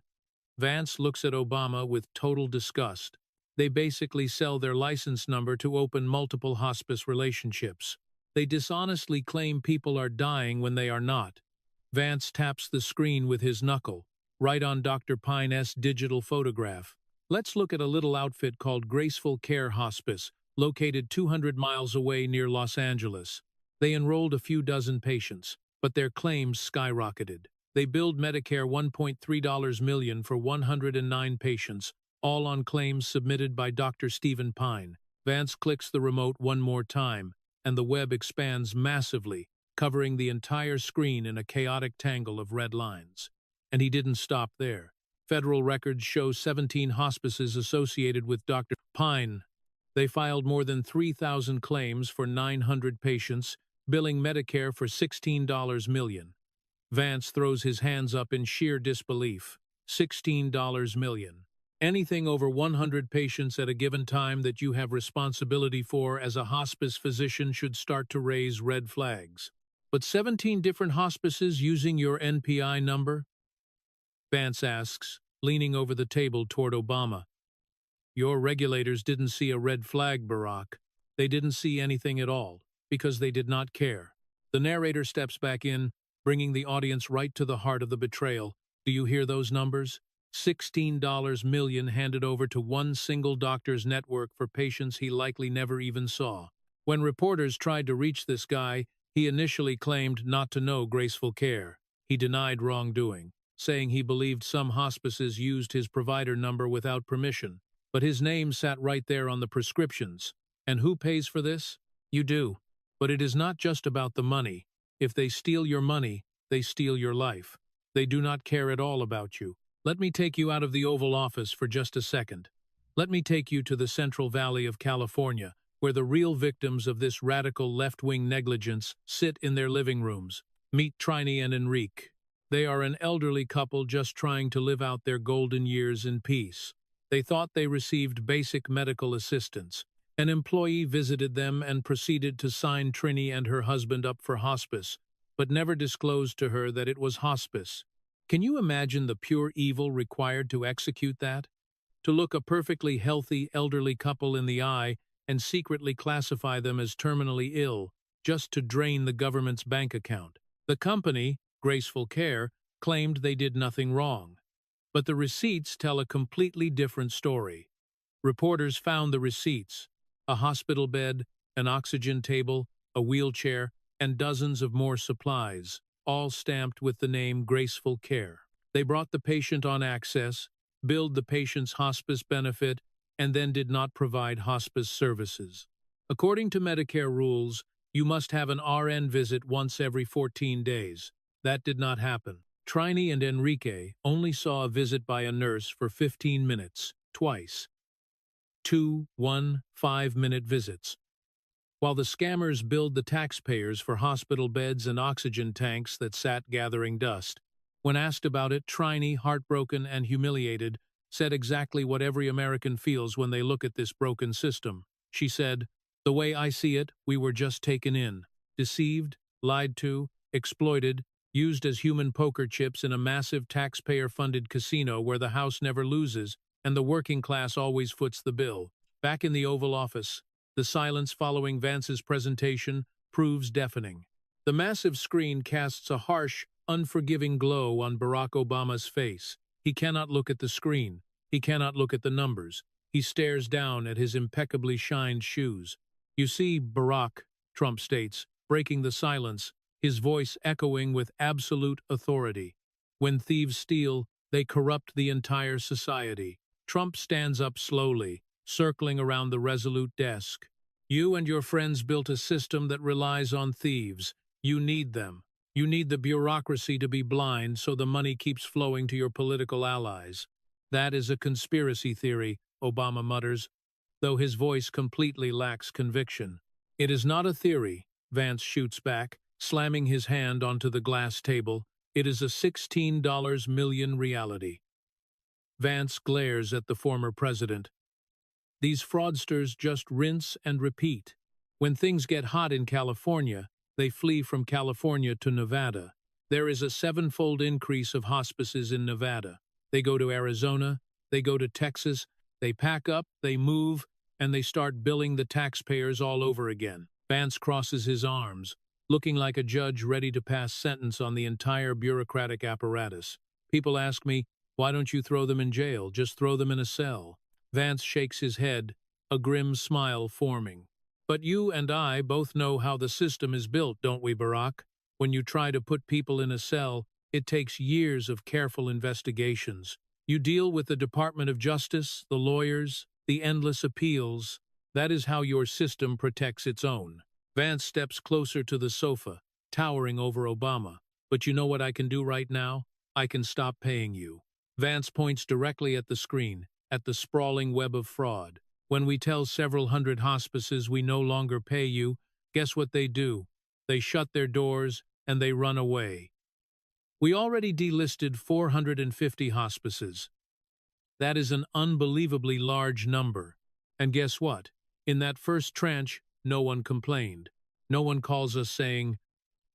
A: Vance looks at Obama with total disgust. They basically sell their license number to open multiple hospice relationships. They dishonestly claim people are dying when they are not. Vance taps the screen with his knuckle, right on Dr. Pine's digital photograph. Let's look at a little outfit called Graceful Care Hospice, located 200 miles away near Los Angeles. They enrolled a few dozen patients, but their claims skyrocketed. They billed Medicare $1.3 million for 109 patients, all on claims submitted by Dr. Stephen Pine. Vance clicks the remote one more time, and the web expands massively, covering the entire screen in a chaotic tangle of red lines. And he didn't stop there. Federal records show 17 hospices associated with Dr. Pine. They filed more than 3,000 claims for 900 patients, billing Medicare for $16 million. Vance throws his hands up in sheer disbelief. $16 million. Anything over 100 patients at a given time that you have responsibility for as a hospice physician should start to raise red flags. But 17 different hospices using your NPI number? Vance asks, leaning over the table toward Obama. Your regulators didn't see a red flag, Barack. They didn't see anything at all, because they did not care. The narrator steps back in, bringing the audience right to the heart of the betrayal. Do you hear those numbers? $16 million handed over to one single doctor's network for patients he likely never even saw. When reporters tried to reach this guy, he initially claimed not to know Graceful Care. He denied wrongdoing, saying he believed some hospices used his provider number without permission. But his name sat right there on the prescriptions. And who pays for this? You do. But it is not just about the money. If they steal your money, they steal your life. They do not care at all about you. Let me take you out of the Oval Office for just a second. Let me take you to the Central Valley of California, where the real victims of this radical left-wing negligence sit in their living rooms. Meet Trini and Enrique. They are an elderly couple just trying to live out their golden years in peace. They thought they received basic medical assistance. An employee visited them and proceeded to sign Trini and her husband up for hospice, but never disclosed to her that it was hospice. Can you imagine the pure evil required to execute that? To look a perfectly healthy elderly couple in the eye and secretly classify them as terminally ill, just to drain the government's bank account. The company, Graceful Care, claimed they did nothing wrong. But the receipts tell a completely different story. Reporters found the receipts: a hospital bed, an oxygen table, a wheelchair, and dozens of more supplies, all stamped with the name Graceful Care. They brought the patient on access, billed the patient's hospice benefit, and then did not provide hospice services. According to Medicare rules, you must have an RN visit once every 14 days. That did not happen. Trini and Enrique only saw a visit by a nurse for 15 minutes, twice. 5-minute visits. While the scammers billed the taxpayers for hospital beds and oxygen tanks that sat gathering dust. When asked about it, Trini, heartbroken and humiliated, said exactly what every American feels when they look at this broken system. She said, "The way I see it, we were just taken in, deceived, lied to, exploited, used as human poker chips in a massive taxpayer-funded casino where the house never loses and the working class always foots the bill." Back in the Oval Office, the silence following Vance's presentation proves deafening. The massive screen casts a harsh, unforgiving glow on Barack Obama's face. He cannot look at the screen. He cannot look at the numbers. He stares down at his impeccably shined shoes. "You see, Barack," Trump states, breaking the silence, his voice echoing with absolute authority. "When thieves steal, they corrupt the entire society." Trump stands up slowly, circling around the resolute desk. "You and your friends built a system that relies on thieves. You need them. You need the bureaucracy to be blind so the money keeps flowing to your political allies. That is a conspiracy theory, Obama mutters, though his voice completely lacks conviction. It is not a theory, Vance shoots back, slamming his hand onto the glass table. It is a $16 million reality. Vance glares at the former president. These fraudsters just rinse and repeat. When things get hot in California, they flee from California to Nevada. There is a sevenfold increase of hospices in Nevada. They go to Arizona, they go to Texas, they pack up, they move, and they start billing the taxpayers all over again. Vance crosses his arms, looking like a judge ready to pass sentence on the entire bureaucratic apparatus. People ask me, why don't you throw them in jail? Just throw them in a cell. Vance shakes his head, a grim smile forming. But you and I both know how the system is built, don't we, Barack? When you try to put people in a cell, it takes years of careful investigations. You deal with the Department of Justice, the lawyers, the endless appeals. That is how your system protects its own. Vance steps closer to the sofa, towering over Obama. But you know what I can do right now? I can stop paying you. Vance points directly at the screen, at the sprawling web of fraud. When we tell several hundred hospices we no longer pay you, guess what they do? They shut their doors and they run away. We already delisted 450 hospices. That is an unbelievably large number. And guess what? In that first tranche, no one complained. No one calls us saying,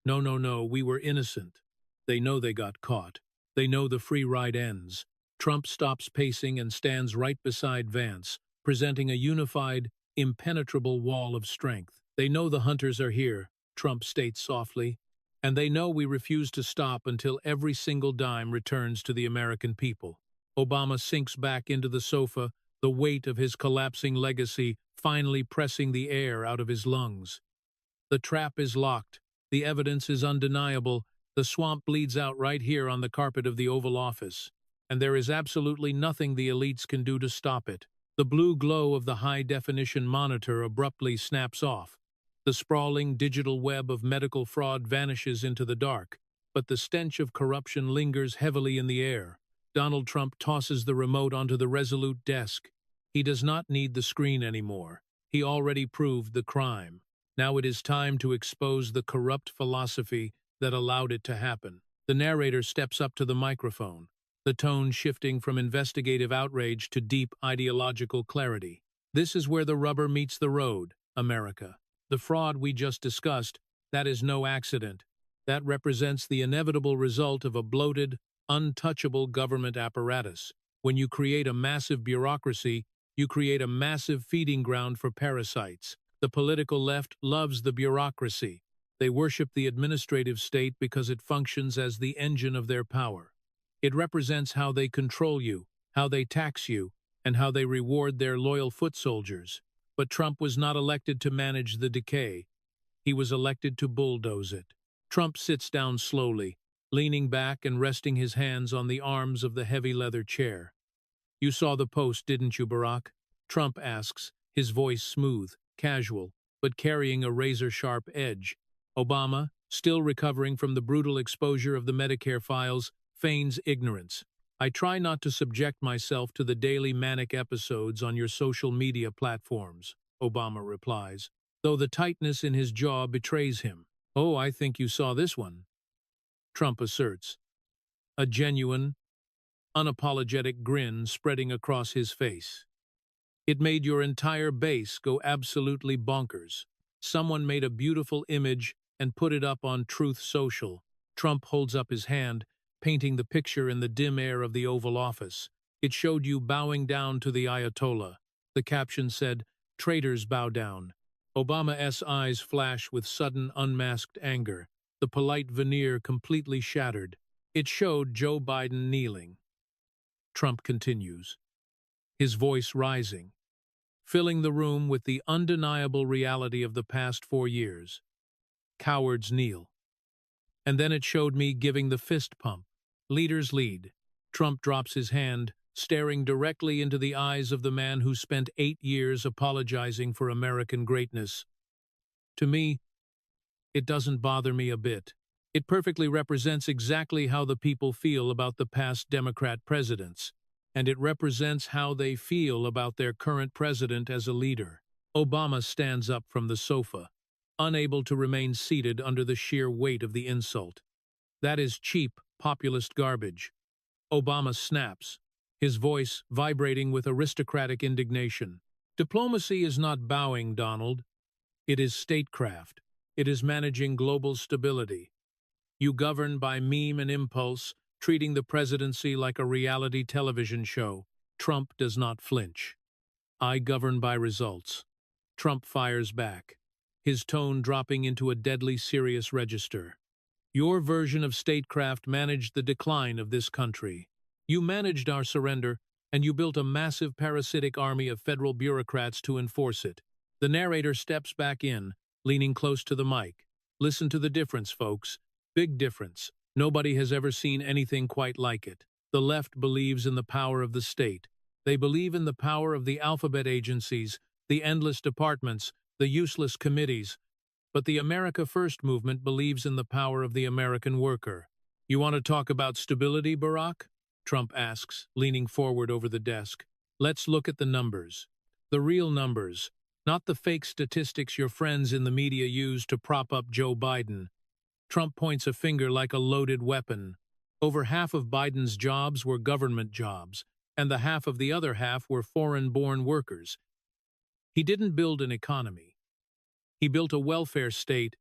A: no, we were innocent. They know they got caught. They know the free ride ends. Trump stops pacing and stands right beside Vance, presenting a unified, impenetrable wall of strength. They know the hunters are here, Trump states softly, and they know we refuse to stop until every single dime returns to the American people. Obama sinks back into the sofa, the weight of his collapsing legacy finally pressing the air out of his lungs. The trap is locked. The evidence is undeniable. The swamp bleeds out right here on the carpet of the Oval Office, and there is absolutely nothing the elites can do to stop it. The blue glow of the high-definition monitor abruptly snaps off. The sprawling digital web of medical fraud vanishes into the dark, but the stench of corruption lingers heavily in the air. Donald Trump tosses the remote onto the resolute desk. He does not need the screen anymore. He already proved the crime. Now it is time to expose the corrupt philosophy that allowed it to happen. The narrator steps up to the microphone, the tone shifting from investigative outrage to deep ideological clarity. This is where the rubber meets the road, America. The fraud we just discussed, that is no accident. That represents the inevitable result of a bloated, untouchable government apparatus. When you create a massive bureaucracy, you create a massive feeding ground for parasites. The political left loves the bureaucracy. They worship the administrative state because it functions as the engine of their power. It represents how they control you, how they tax you, and how they reward their loyal foot soldiers. But Trump was not elected to manage the decay. He was elected to bulldoze it. Trump sits down slowly, leaning back and resting his hands on the arms of the heavy leather chair. You saw the post, didn't you, Barack? Trump asks, his voice smooth, casual, but carrying a razor-sharp edge. Obama, still recovering from the brutal exposure of the Medicare files, feigns ignorance. I try not to subject myself to the daily manic episodes on your social media platforms, Obama replies, though the tightness in his jaw betrays him. Oh, I think you saw this one, Trump asserts, a genuine, unapologetic grin spreading across his face. It made your entire base go absolutely bonkers. Someone made a beautiful image and put it up on Truth Social. Trump holds up his hand, painting the picture in the dim air of the Oval Office. It showed you bowing down to the Ayatollah. The caption said, "Traitors bow down." Obama's eyes flash with sudden unmasked anger, the polite veneer completely shattered. It showed Joe Biden kneeling. Trump continues, his voice rising, filling the room with the undeniable reality of the past 4 years. Cowards kneel. And then it showed me giving the fist pump. Leaders lead. Trump drops his hand, staring directly into the eyes of the man who spent 8 years apologizing for American greatness. To me, it doesn't bother me a bit. It perfectly represents exactly how the people feel about the past Democrat presidents. and it represents how they feel about their current president as a leader. Obama stands up from the sofa, unable to remain seated under the sheer weight of the insult. That is cheap, populist garbage. Obama snaps, his voice vibrating with aristocratic indignation. Diplomacy is not bowing, Donald. It is statecraft. It is managing global stability. You govern by meme and impulse, treating the presidency like a reality television show. Trump does not flinch. I govern by results. Trump fires back, his tone dropping into a deadly serious register. Your version of statecraft managed the decline of this country. You managed our surrender, and you built a massive parasitic army of federal bureaucrats to enforce it. The narrator steps back in, leaning close to the mic. Listen to the difference, folks. Big difference. Nobody has ever seen anything quite like it. The left believes in the power of the state. They believe in the power of the alphabet agencies, the endless departments, the useless committees. But the America First movement believes in the power of the American worker. You want to talk about stability, Barack? Trump asks, leaning forward over the desk. Let's look at the numbers. The real numbers, not the fake statistics your friends in the media use to prop up Joe Biden. Trump points a finger like a loaded weapon. Over half of Biden's jobs were government jobs, and the half of the other half were foreign-born workers. He didn't build an economy. He built a welfare state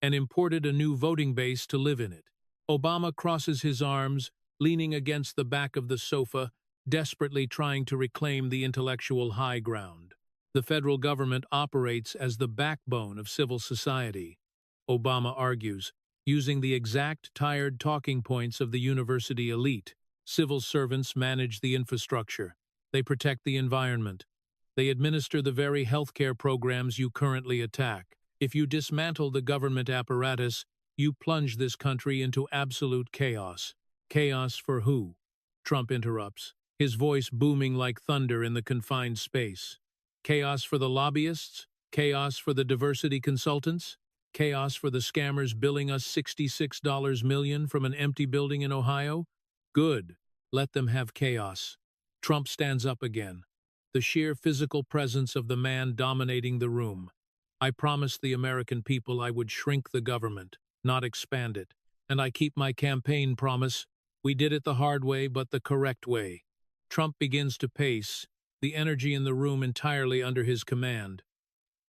A: and imported a new voting base to live in it. Obama crosses his arms, leaning against the back of the sofa, desperately trying to reclaim the intellectual high ground. The federal government operates as the backbone of civil society, Obama argues, using the exact tired talking points of the university elite. Civil servants manage the infrastructure. They protect the environment. They administer the very healthcare programs you currently attack. If you dismantle the government apparatus, you plunge this country into absolute chaos. Chaos for who? Trump interrupts, his voice booming like thunder in the confined space. Chaos for the lobbyists? Chaos for the diversity consultants? Chaos for the scammers billing us $66 million from an empty building in Ohio? Good. Let them have chaos. Trump stands up again, the sheer physical presence of the man dominating the room. I promised the American people I would shrink the government, not expand it. And I keep my campaign promise. We did it the hard way, but the correct way. Trump begins to pace, the energy in the room entirely under his command.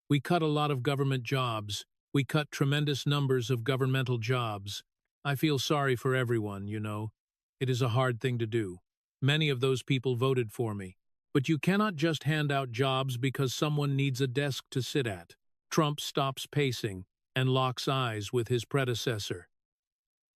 A: We cut a lot of government jobs. We cut tremendous numbers of governmental jobs. I feel sorry for everyone, you know. It is a hard thing to do. Many of those people voted for me. But you cannot just hand out jobs because someone needs a desk to sit at. Trump stops pacing and locks eyes with his predecessor.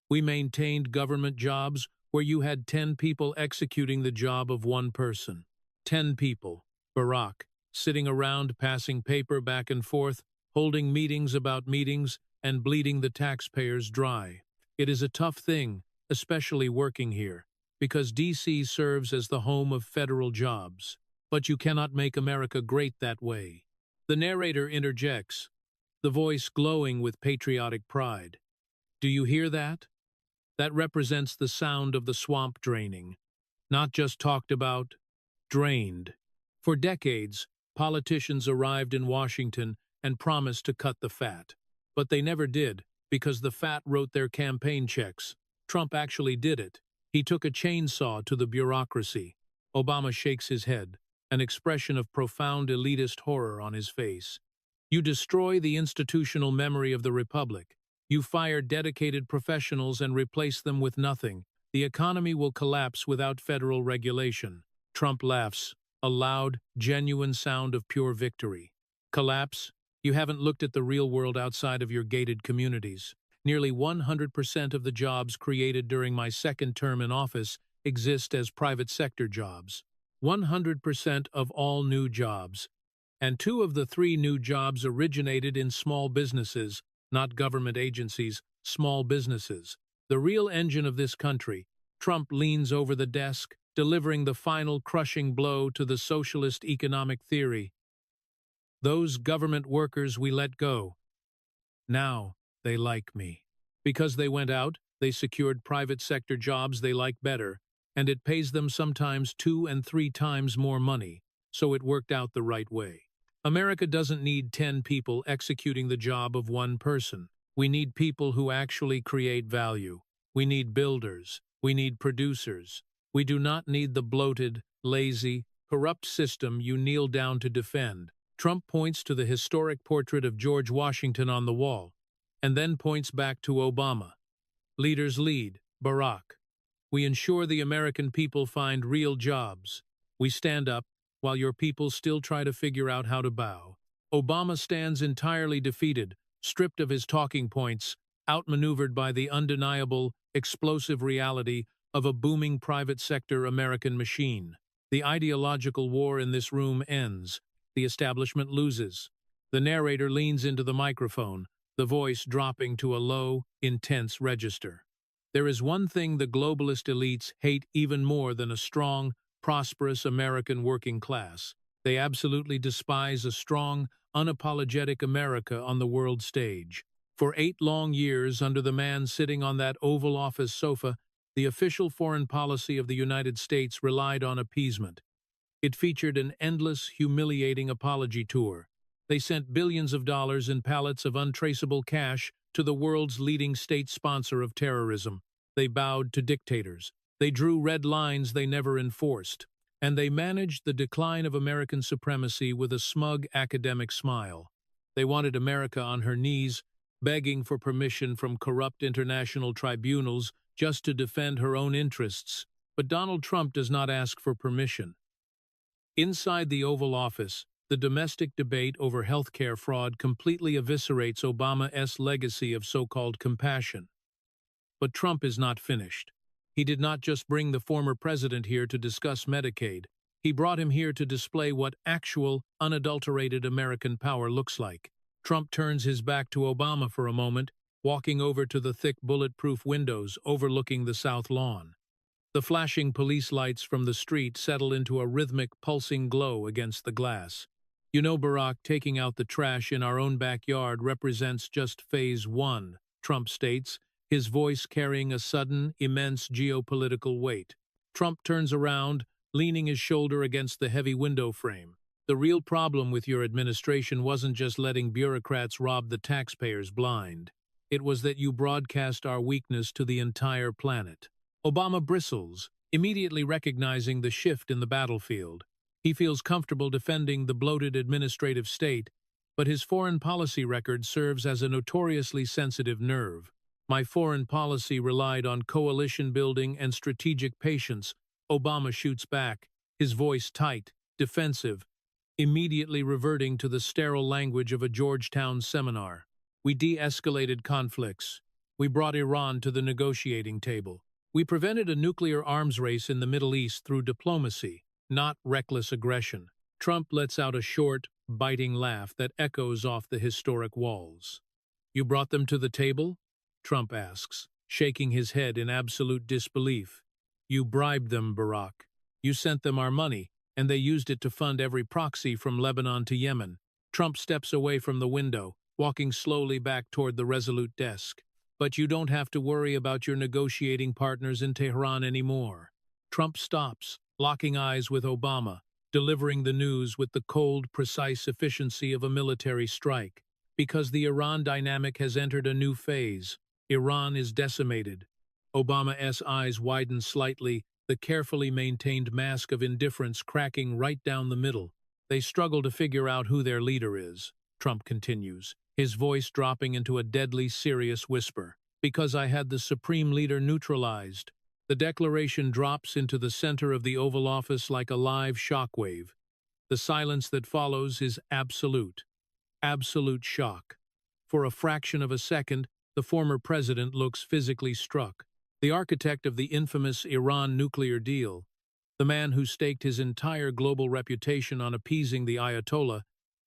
A: We maintained government jobs where you had 10 people executing the job of one person. 10 people, Barack, sitting around passing paper back and forth, holding meetings about meetings, and bleeding the taxpayers dry. It is a tough thing, especially working here, because D.C. serves as the home of federal jobs. But you cannot make America great that way. The narrator interjects, the voice glowing with patriotic pride. Do you hear that? That represents the sound of the swamp draining. Not just talked about, drained. For decades, politicians arrived in Washington and promised to cut the fat. But they never did, because the fat wrote their campaign checks. Trump actually did it. He took a chainsaw to the bureaucracy. Obama shakes his head, an expression of profound elitist horror on his face. You destroy the institutional memory of the republic. You fire dedicated professionals and replace them with nothing. The economy will collapse without federal regulation. Trump laughs, a loud, genuine sound of pure victory. Collapse? You haven't looked at the real world outside of your gated communities. Nearly 100% of the jobs created during my second term in office exist as private sector jobs. 100% of all new jobs. And 2 of the 3 new jobs originated in small businesses, not government agencies, small businesses. The real engine of this country. Trump leans over the desk, delivering the final crushing blow to the socialist economic theory. Those government workers we let go. Now they like me. Because they went out, they secured private sector jobs they like better, and it pays them sometimes 2 and 3 times more money, so it worked out the right way. America doesn't need 10 people executing the job of one person. We need people who actually create value. We need builders. We need producers. We do not need the bloated, lazy, corrupt system you kneel down to defend. Trump points to the historic portrait of George Washington on the wall, and then points back to Obama. Leaders lead, Barack. We ensure the American people find real jobs. We stand up, while your people still try to figure out how to bow. Obama stands entirely defeated, stripped of his talking points, outmaneuvered by the undeniable, explosive reality of a booming private sector American machine. The ideological war in this room ends. The establishment loses. The narrator leans into the microphone, the voice dropping to a low, intense register. There is one thing the globalist elites hate even more than a strong, prosperous American working class. They absolutely despise a strong, unapologetic America on the world stage. For 8 long years, under the man sitting on that Oval Office sofa, the official foreign policy of the United States relied on appeasement. It featured an endless, humiliating apology tour. They sent billions of dollars in pallets of untraceable cash to the world's leading state sponsor of terrorism. They bowed to dictators. They drew red lines they never enforced. And they managed the decline of American supremacy with a smug academic smile. They wanted America on her knees, begging for permission from corrupt international tribunals just to defend her own interests. But Donald Trump does not ask for permission. Inside the Oval Office, the domestic debate over healthcare fraud completely eviscerates Obama's legacy of so-called compassion. But Trump is not finished. He did not just bring the former president here to discuss Medicaid. He brought him here to display what actual, unadulterated American power looks like. Trump turns his back to Obama for a moment, walking over to the thick bulletproof windows overlooking the South Lawn. The flashing police lights from the street settle into a rhythmic, pulsing glow against the glass. You know, Barack, taking out the trash in our own backyard represents just phase 1, Trump states, his voice carrying a sudden, immense geopolitical weight. Trump turns around, leaning his shoulder against the heavy window frame. The real problem with your administration wasn't just letting bureaucrats rob the taxpayers blind. It was that you broadcast our weakness to the entire planet. Obama bristles, immediately recognizing the shift in the battlefield. He feels comfortable defending the bloated administrative state, but his foreign policy record serves as a notoriously sensitive nerve. My foreign policy relied on coalition building and strategic patience, Obama shoots back, his voice tight, defensive, immediately reverting to the sterile language of a Georgetown seminar. We de-escalated conflicts. We brought Iran to the negotiating table. We prevented a nuclear arms race in the Middle East through diplomacy, not reckless aggression. Trump lets out a short, biting laugh that echoes off the historic walls. You brought them to the table? Trump asks, shaking his head in absolute disbelief. You bribed them, Barack. You sent them our money, and they used it to fund every proxy from Lebanon to Yemen. Trump steps away from the window, walking slowly back toward the resolute desk. But you don't have to worry about your negotiating partners in Tehran anymore. Trump stops, locking eyes with Obama, delivering the news with the cold, precise efficiency of a military strike. Because the Iran dynamic has entered a new phase. Iran is decimated. Obama's eyes widen slightly, the carefully maintained mask of indifference cracking right down the middle. They struggle to figure out who their leader is, Trump continues, his voice dropping into a deadly serious whisper. Because I had the supreme leader neutralized. The declaration drops into the center of the Oval Office like a live shockwave. The silence that follows is absolute. Absolute shock. For a fraction of a second, the former president looks physically struck. The architect of the infamous Iran nuclear deal, the man who staked his entire global reputation on appeasing the Ayatollah,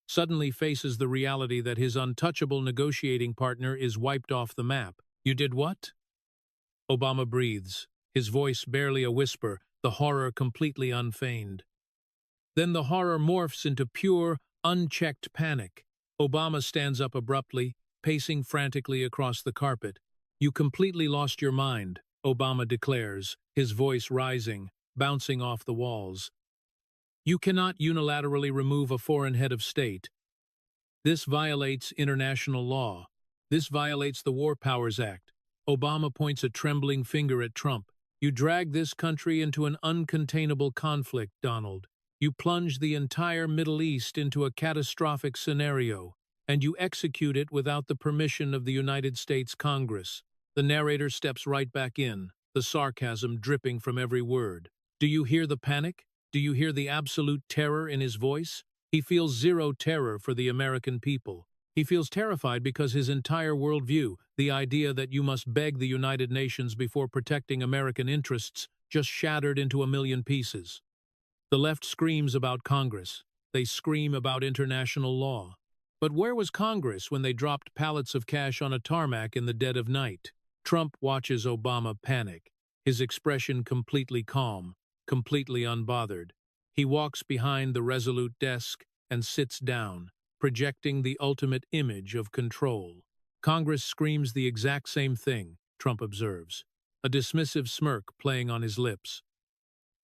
A: suddenly faces the reality that his untouchable negotiating partner is wiped off the map. You did what? Obama breathes, his voice barely a whisper, the horror completely unfeigned. Then the horror morphs into pure, unchecked panic. Obama stands up abruptly, pacing frantically across the carpet. You completely lost your mind. Obama declares, his voice rising, bouncing off the walls. You cannot unilaterally remove a foreign head of state. This violates international law. This violates the War Powers Act. Obama points a trembling finger at Trump. You drag this country into an uncontainable conflict, Donald. You plunge the entire Middle East into a catastrophic scenario, and you execute it without the permission of the United States Congress. The narrator steps right back in, the sarcasm dripping from every word. Do you hear the panic? Do you hear the absolute terror in his voice? He feels zero terror for the American people. He feels terrified because his entire worldview, the idea that you must beg the United Nations before protecting American interests, just shattered into a million pieces. The left screams about Congress. They scream about international law. But where was Congress when they dropped pallets of cash on a tarmac in the dead of night? Trump watches Obama panic, his expression completely calm, completely unbothered. He walks behind the resolute desk and sits down, projecting the ultimate image of control. Congress screams the exact same thing, Trump observes, a dismissive smirk playing on his lips.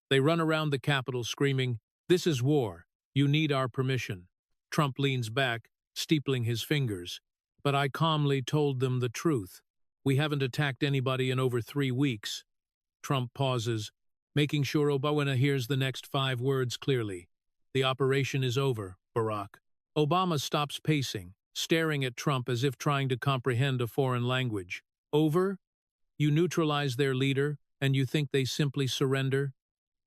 A: They run around the Capitol screaming, "This is war. You need our permission." Trump leans back, steepling his fingers. But I calmly told them the truth. We haven't attacked anybody in over 3 weeks. Trump pauses, making sure Obama hears the next 5 words clearly. The operation is over, Barack. Obama stops pacing, staring at Trump as if trying to comprehend a foreign language. Over? You neutralize their leader, and you think they simply surrender?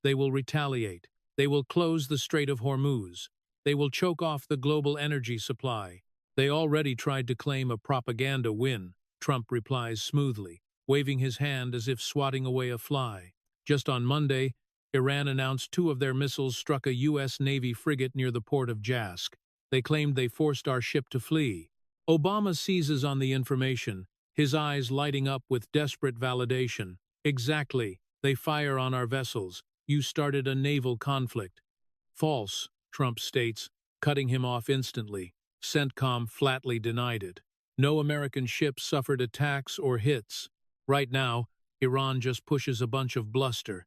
A: They will retaliate. They will close the Strait of Hormuz. They will choke off the global energy supply. They already tried to claim a propaganda win, Trump replies smoothly, waving his hand as if swatting away a fly. Just on Monday, Iran announced 2 of their missiles struck a U.S. Navy frigate near the port of Jask. They claimed they forced our ship to flee. Obama seizes on the information, his eyes lighting up with desperate validation. Exactly. They fire on our vessels. You started a naval conflict. False, Trump states, cutting him off instantly. CENTCOM flatly denied it. No American ships suffered attacks or hits. Right now, Iran just pushes a bunch of bluster,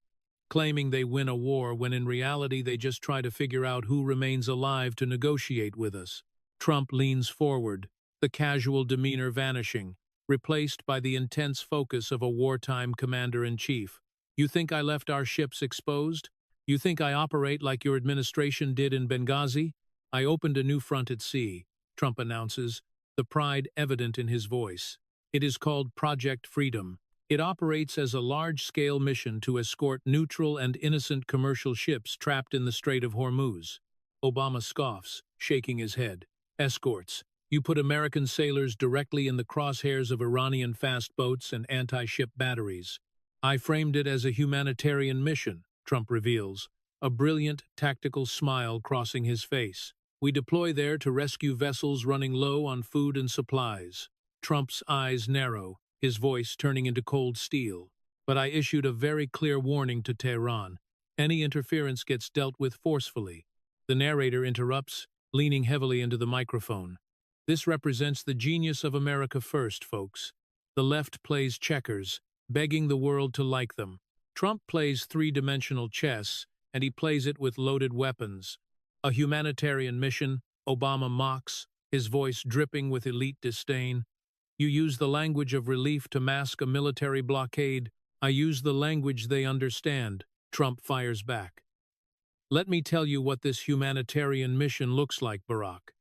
A: claiming they win a war when in reality they just try to figure out who remains alive to negotiate with us. Trump leans forward, the casual demeanor vanishing, replaced by the intense focus of a wartime commander-in-chief. You think I left our ships exposed? You think I operate like your administration did in Benghazi? I opened a new front at sea, Trump announces, the pride evident in his voice. It is called Project Freedom. It operates as a large-scale mission to escort neutral and innocent commercial ships trapped in the Strait of Hormuz. Obama scoffs, shaking his head. Escorts. You put American sailors directly in the crosshairs of Iranian fast boats and anti-ship batteries. I framed it as a humanitarian mission, Trump reveals, a brilliant tactical smile crossing his face. We deploy there to rescue vessels running low on food and supplies. Trump's eyes narrow, his voice turning into cold steel. But I issued a very clear warning to Tehran. Any interference gets dealt with forcefully. The narrator interrupts, leaning heavily into the microphone. This represents the genius of America first, folks. The left plays checkers, begging the world to like them. Trump plays 3-dimensional chess, and he plays it with loaded weapons. A humanitarian mission, Obama mocks, his voice dripping with elite disdain. You use the language of relief to mask a military blockade. I use the language they understand, Trump fires back. Let me tell you what this humanitarian mission looks like, Barack.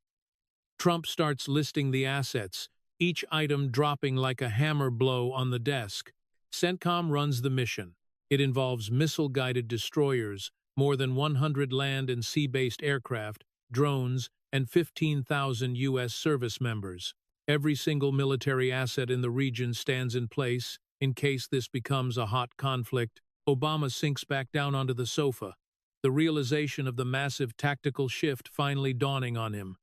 A: Trump starts listing the assets, each item dropping like a hammer blow on the desk. CENTCOM runs the mission. It involves missile-guided destroyers, more than 100 land and sea-based aircraft, drones, and 15,000 U.S. service members. Every single military asset in the region stands in place in case this becomes a hot conflict. Obama sinks back down onto the sofa, the realization of the massive tactical shift finally dawning on him.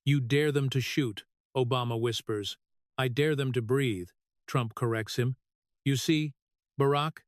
A: You dare them to shoot, Obama whispers. I dare them to breathe, Trump corrects him. You see, Barack,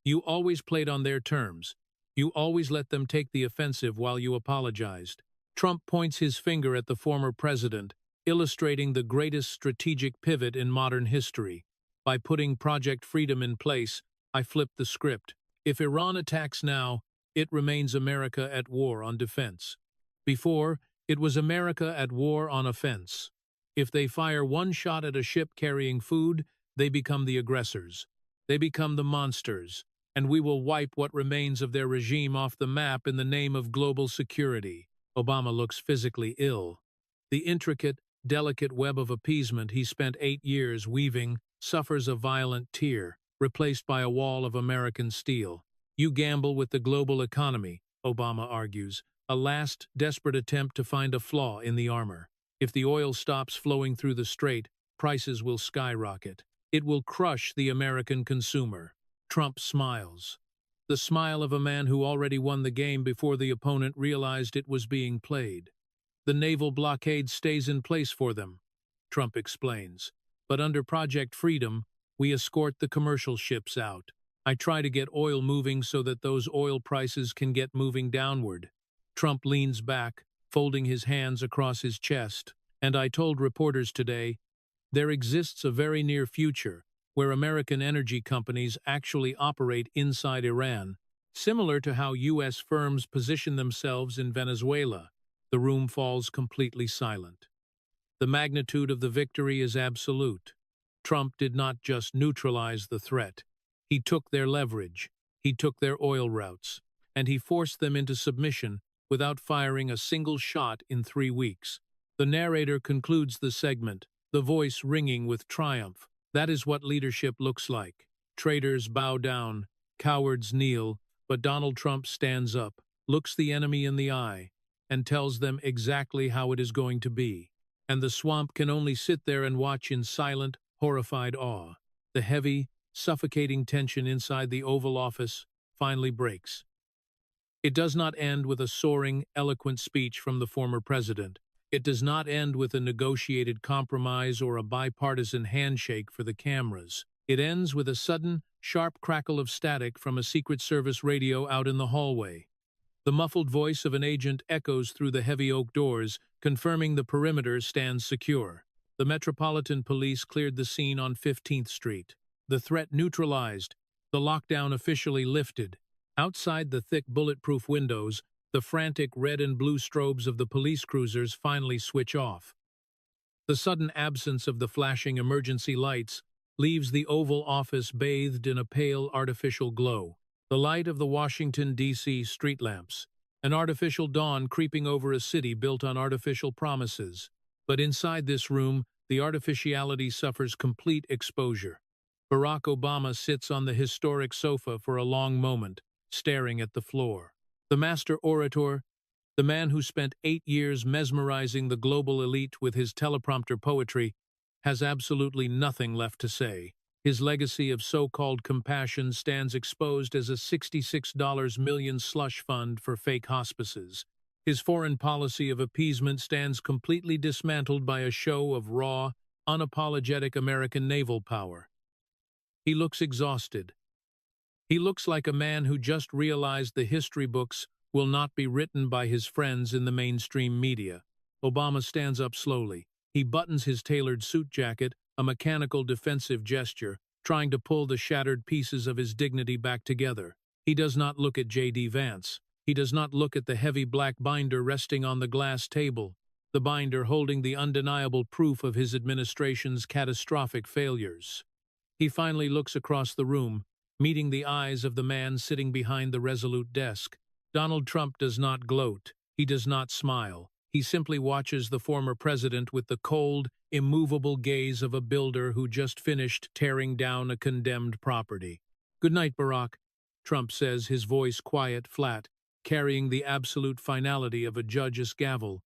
A: you always played on their terms. You always let them take the offensive while you apologized. Trump points his finger at the former president, illustrating the greatest strategic pivot in modern history. By putting Project Freedom in place, I flipped the script. If Iran attacks now, it remains America at war on defense. Before, it was America at war on offense. If they fire one shot at a ship carrying food, they become the aggressors. They become the monsters, and we will wipe what remains of their regime off the map in the name of global security. Obama looks physically ill. The intricate, delicate web of appeasement he spent 8 years weaving suffers a violent tear, replaced by a wall of American steel. You gamble with the global economy, Obama argues, a last desperate attempt to find a flaw in the armor. If the oil stops flowing through the strait, prices will skyrocket. It will crush the American consumer. Trump smiles. The smile of a man who already won the game before the opponent realized it was being played. The naval blockade stays in place for them, Trump explains. But under Project Freedom, we escort the commercial ships out. I try to get oil moving so that those oil prices can get moving downward. Trump leans back, folding his hands across his chest. And I told reporters today, there exists a very near future where American energy companies actually operate inside Iran, similar to how U.S. firms position themselves in Venezuela. The room falls completely silent. The magnitude of the victory is absolute. Trump did not just neutralize the threat. He took their leverage, he took their oil routes, and he forced them into submission without firing a single shot in 3 weeks. The narrator concludes the segment, the voice ringing with triumph. That is what leadership looks like. Traitors bow down, cowards kneel, but Donald Trump stands up, looks the enemy in the eye, and tells them exactly how it is going to be. And the swamp can only sit there and watch in silent, horrified awe. The heavy, suffocating tension inside the Oval Office finally breaks. It does not end with a soaring, eloquent speech from the former president. It does not end with a negotiated compromise or a bipartisan handshake for the cameras. It ends with a sudden, sharp crackle of static from a Secret Service radio out in the hallway. The muffled voice of an agent echoes through the heavy oak doors, confirming the perimeter stands secure. The Metropolitan Police cleared the scene on 15th Street. The threat neutralized, the lockdown officially lifted. Outside the thick bulletproof windows, the frantic red and blue strobes of the police cruisers finally switch off. The sudden absence of the flashing emergency lights leaves the Oval Office bathed in a pale artificial glow. The light of the Washington, D.C. street lamps, an artificial dawn creeping over a city built on artificial promises. But inside this room, the artificiality suffers complete exposure. Barack Obama sits on the historic sofa for a long moment, staring at the floor. The master orator, the man who spent 8 years mesmerizing the global elite with his teleprompter poetry, has absolutely nothing left to say. His legacy of so-called compassion stands exposed as a $66 million slush fund for fake hospices. His foreign policy of appeasement stands completely dismantled by a show of raw, unapologetic American naval power. He looks exhausted. He looks like a man who just realized the history books will not be written by his friends in the mainstream media. Obama stands up slowly. He buttons his tailored suit jacket, a mechanical defensive gesture, trying to pull the shattered pieces of his dignity back together. He does not look at J.D. Vance. He does not look at the heavy black binder resting on the glass table, the binder holding the undeniable proof of his administration's catastrophic failures. He finally looks across the room, meeting the eyes of the man sitting behind the resolute desk. Donald Trump does not gloat. He does not smile. He simply watches the former president with the cold, immovable gaze of a builder who just finished tearing down a condemned property. "Good night, Barack," Trump says, his voice quiet, flat, carrying the absolute finality of a judge's gavel.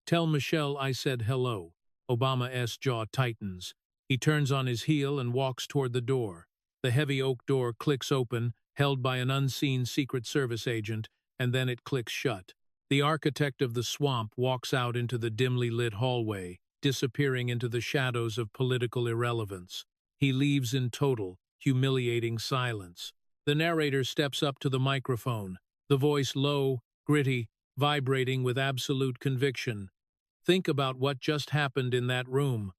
A: "Tell Michelle I said hello." Obama's jaw tightens. He turns on his heel and walks toward the door. The heavy oak door clicks open, held by an unseen Secret Service agent, and then it clicks shut. The architect of the swamp walks out into the dimly lit hallway, disappearing into the shadows of political irrelevance. He leaves in total, humiliating silence. The narrator steps up to the microphone, the voice low, gritty, vibrating with absolute conviction. Think about what just happened in that room.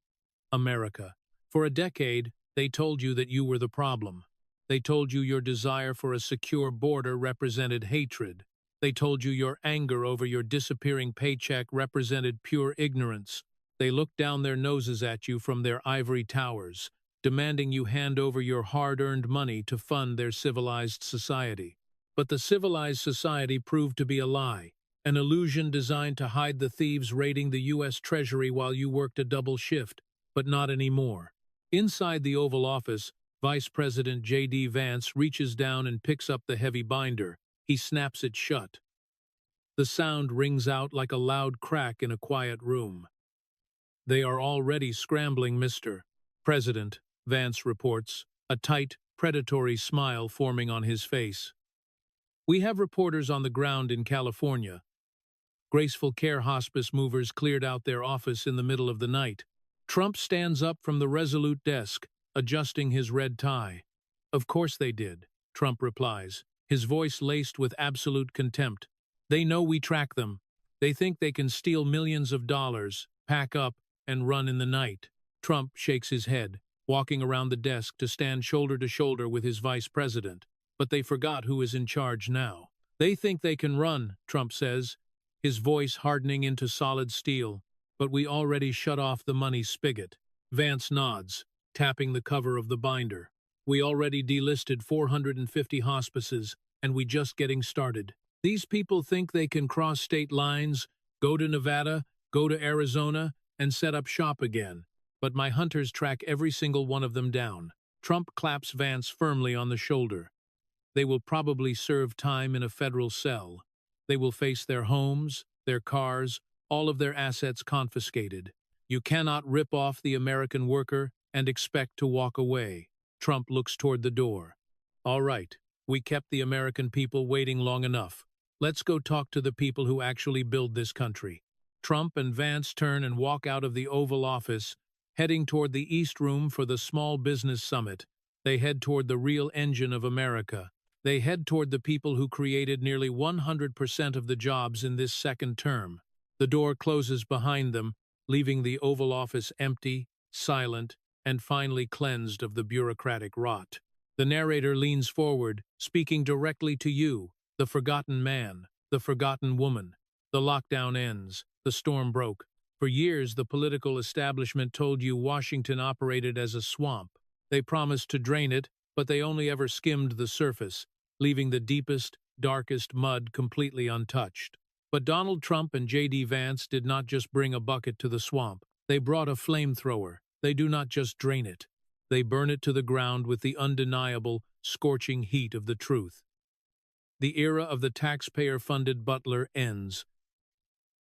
A: America. For a decade, they told you that you were the problem. They told you your desire for a secure border represented hatred. They told you your anger over your disappearing paycheck represented pure ignorance. They looked down their noses at you from their ivory towers, demanding you hand over your hard-earned money to fund their civilized society. But the civilized society proved to be a lie, an illusion designed to hide the thieves raiding the U.S. Treasury while you worked a double shift, but not anymore. Inside the Oval Office, Vice President J.D. Vance reaches down and picks up the heavy binder. He snaps it shut. The sound rings out like a loud crack in a quiet room. "They are already scrambling, Mr. President," Vance reports, a tight, predatory smile forming on his face. "We have reporters on the ground in California." Graceful Care Hospice movers cleared out their office in the middle of the night. Trump stands up from the resolute desk, adjusting his red tie. "Of course they did," Trump replies, his voice laced with absolute contempt. "They know we track them. They think they can steal millions of dollars, pack up, and run in the night." Trump shakes his head, walking around the desk to stand shoulder to shoulder with his vice president. But they forgot who is in charge now. "They think they can run," Trump says, his voice hardening into solid steel. "But we already shut off the money spigot." Vance nods, tapping the cover of the binder. "We already delisted 450 hospices, and we just getting started. These people think they can cross state lines, go to Nevada, go to Arizona, and set up shop again. But my hunters track every single one of them down." Trump claps Vance firmly on the shoulder. "They will probably serve time in a federal cell. They will face their homes, their cars, all of their assets confiscated. You cannot rip off the American worker and expect to walk away." Trump looks toward the door. "All right, we kept the American people waiting long enough. Let's go talk to the people who actually build this country." Trump and Vance turn and walk out of the Oval Office, heading toward the East Room for the Small Business Summit. They head toward the real engine of America. They head toward the people who created nearly 100% of the jobs in this second term. The door closes behind them, leaving the Oval Office empty, silent, and finally cleansed of the bureaucratic rot. The narrator leans forward, speaking directly to you, the forgotten man, the forgotten woman. The lockdown ends. The storm broke. For years, the political establishment told you Washington operated as a swamp. They promised to drain it, but they only ever skimmed the surface, leaving the deepest, darkest mud completely untouched. But Donald Trump and J.D. Vance did not just bring a bucket to the swamp. They brought a flamethrower. They do not just drain it. They burn it to the ground with the undeniable, scorching heat of the truth. The era of the taxpayer-funded butler ends.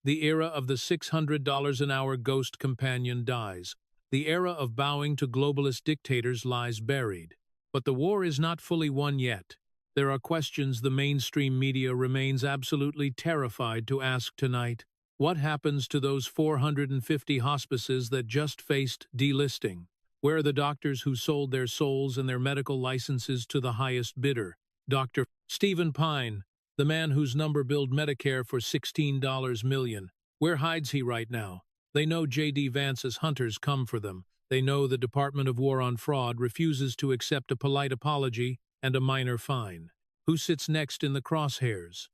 A: The era of the $600 an hour ghost companion dies. The era of bowing to globalist dictators lies buried. But the war is not fully won yet. There are questions the mainstream media remains absolutely terrified to ask tonight. What happens to those 450 hospices that just faced delisting? Where are the doctors who sold their souls and their medical licenses to the highest bidder? Dr. Stephen Pine, the man whose number billed Medicare for $16 million. Where hides he right now? They know J.D. Vance's hunters come for them. They know the Department of War on Fraud refuses to accept a polite apology and a minor fine. Who sits next in the crosshairs?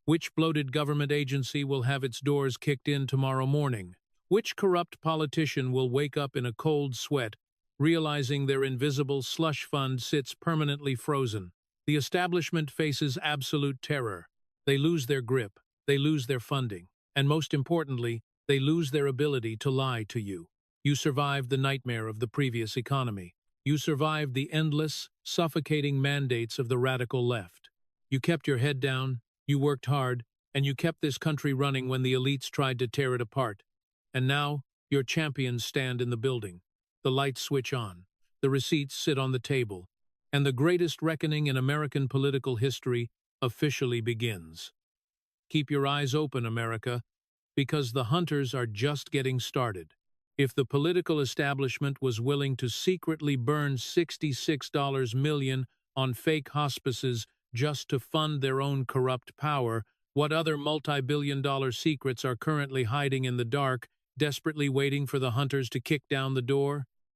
A: Which bloated government agency will have its doors kicked in tomorrow morning? Which corrupt politician will wake up in a cold sweat, realizing their invisible slush fund sits permanently frozen? The establishment faces absolute terror. They lose their grip, they lose their funding, and most importantly, they lose their ability to lie to you. You survived the nightmare of the previous economy. You survived the endless, suffocating mandates of the radical left. You kept your head down, you worked hard, and you kept this country running when the elites tried to tear it apart. And now, your champions stand in the building. The lights switch on. The receipts sit on the table. And the greatest reckoning in American political history officially begins. Keep your eyes open, America, because the hunters are just getting started. If the political establishment was willing to secretly burn $66 million on fake hospices just to fund their own corrupt power, what other multi-billion-dollar secrets are currently hiding in the dark, desperately waiting for the hunters to kick down the door?